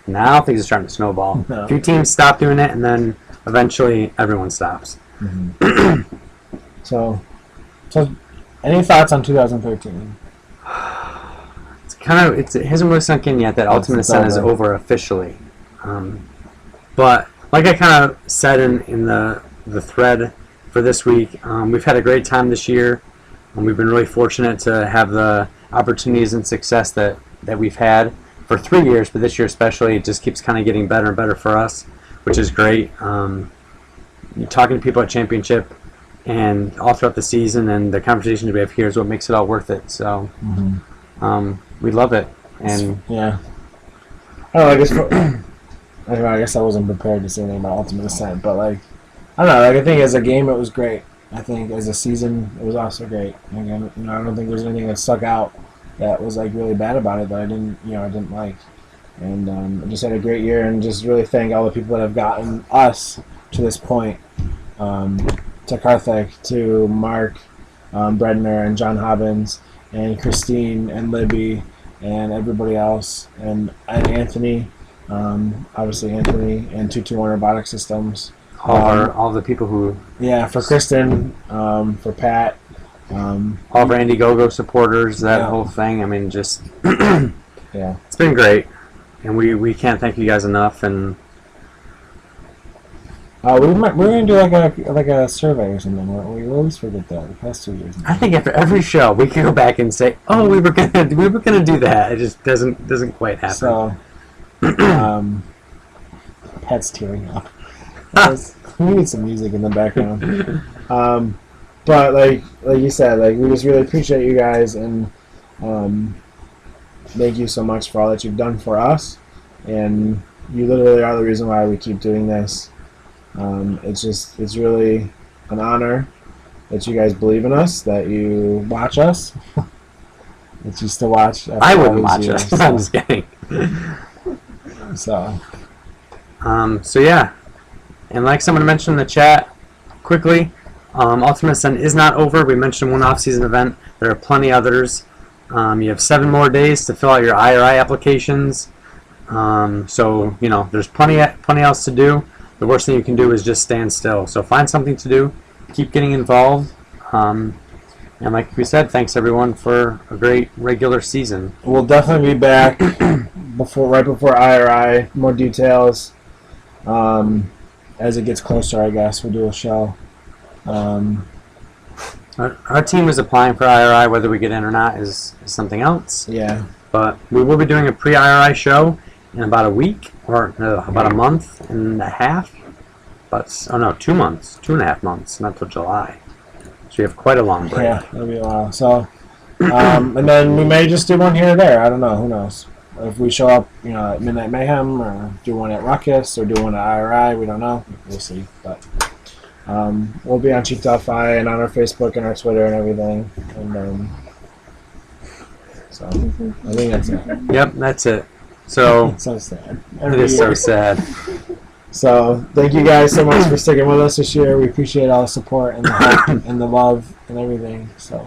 now things are starting to snowball. No. A few teams stop doing it, and then eventually everyone stops. Mm-hmm. so any thoughts on 2013? It hasn't really sunk in yet that Ultimate Ascent is over officially. But like I kind of said in the thread for this week, we've had a great time this year, and we've been really fortunate to have the opportunities and success that we've had for 3 years, but this year especially, it just keeps kind of getting better and better for us, which is great. Talking to people at Championship and all throughout the season, and the conversations we have here is what makes it all worth it. So we love it. And yeah, I guess I wasn't prepared to say anything about Ultimate Ascent, but I don't know. I think as a game, it was great. I think as a season, it was also great. Again, I don't think there's anything that stuck out that was really bad about it that I didn't like. And I just had a great year, and just really thank all the people that have gotten us to this point. To Karthik, to Mark Bredner, and John Hobbins, and Christine, and Libby, and everybody else, and Anthony, obviously Anthony, and 221 Robotic Systems. All the people who... Yeah, for Kristen, for Pat. All of our Indiegogo supporters, that whole thing. I mean, just... yeah. It's been great. And we can't thank you guys enough. And we're going to do like a survey or something. We always forget that the past 2 years. I think after every show, we can go back and say, "Oh, we were gonna do that." It just doesn't quite happen. So, Pat's tearing up. We need some music in the background. But like you said, we just really appreciate you guys, and thank you so much for all that you've done for us. And you literally are the reason why we keep doing this. It's really an honor that you guys believe in us, that you watch us, that you still watch. I wouldn't watch us. I'm just kidding. So yeah, and like someone mentioned in the chat, quickly, Ultimate Ascent is not over. We mentioned one off-season event. There are plenty others. You have 7 more days to fill out your IRI applications. So there's plenty else to do. The worst thing you can do is just stand still. So find something to do. Keep getting involved. And like we said, thanks everyone for a great regular season. We'll definitely be back right before IRI. More details as it gets closer. I guess we'll do a show. Our team is applying for IRI. Whether we get in or not is something else. Yeah. But we will be doing a pre-IRI show in about a week, or about a month and a half. 2 months, 2.5 months, not till July. So we have quite a long break. Yeah, it'll be a while. So, and then we may just do one here or there. I don't know. Who knows? If we show up, at Midnight Mayhem, or do one at Ruckus, or do one at IRI, we don't know. We'll see. But we'll be on Chief Delphi and on our Facebook and our Twitter and everything. And so I think that's it. Yep, that's it. So it's so sad. It is so sad. So thank you guys so much for sticking with us this year. We appreciate all the support and the help and the love and everything. So.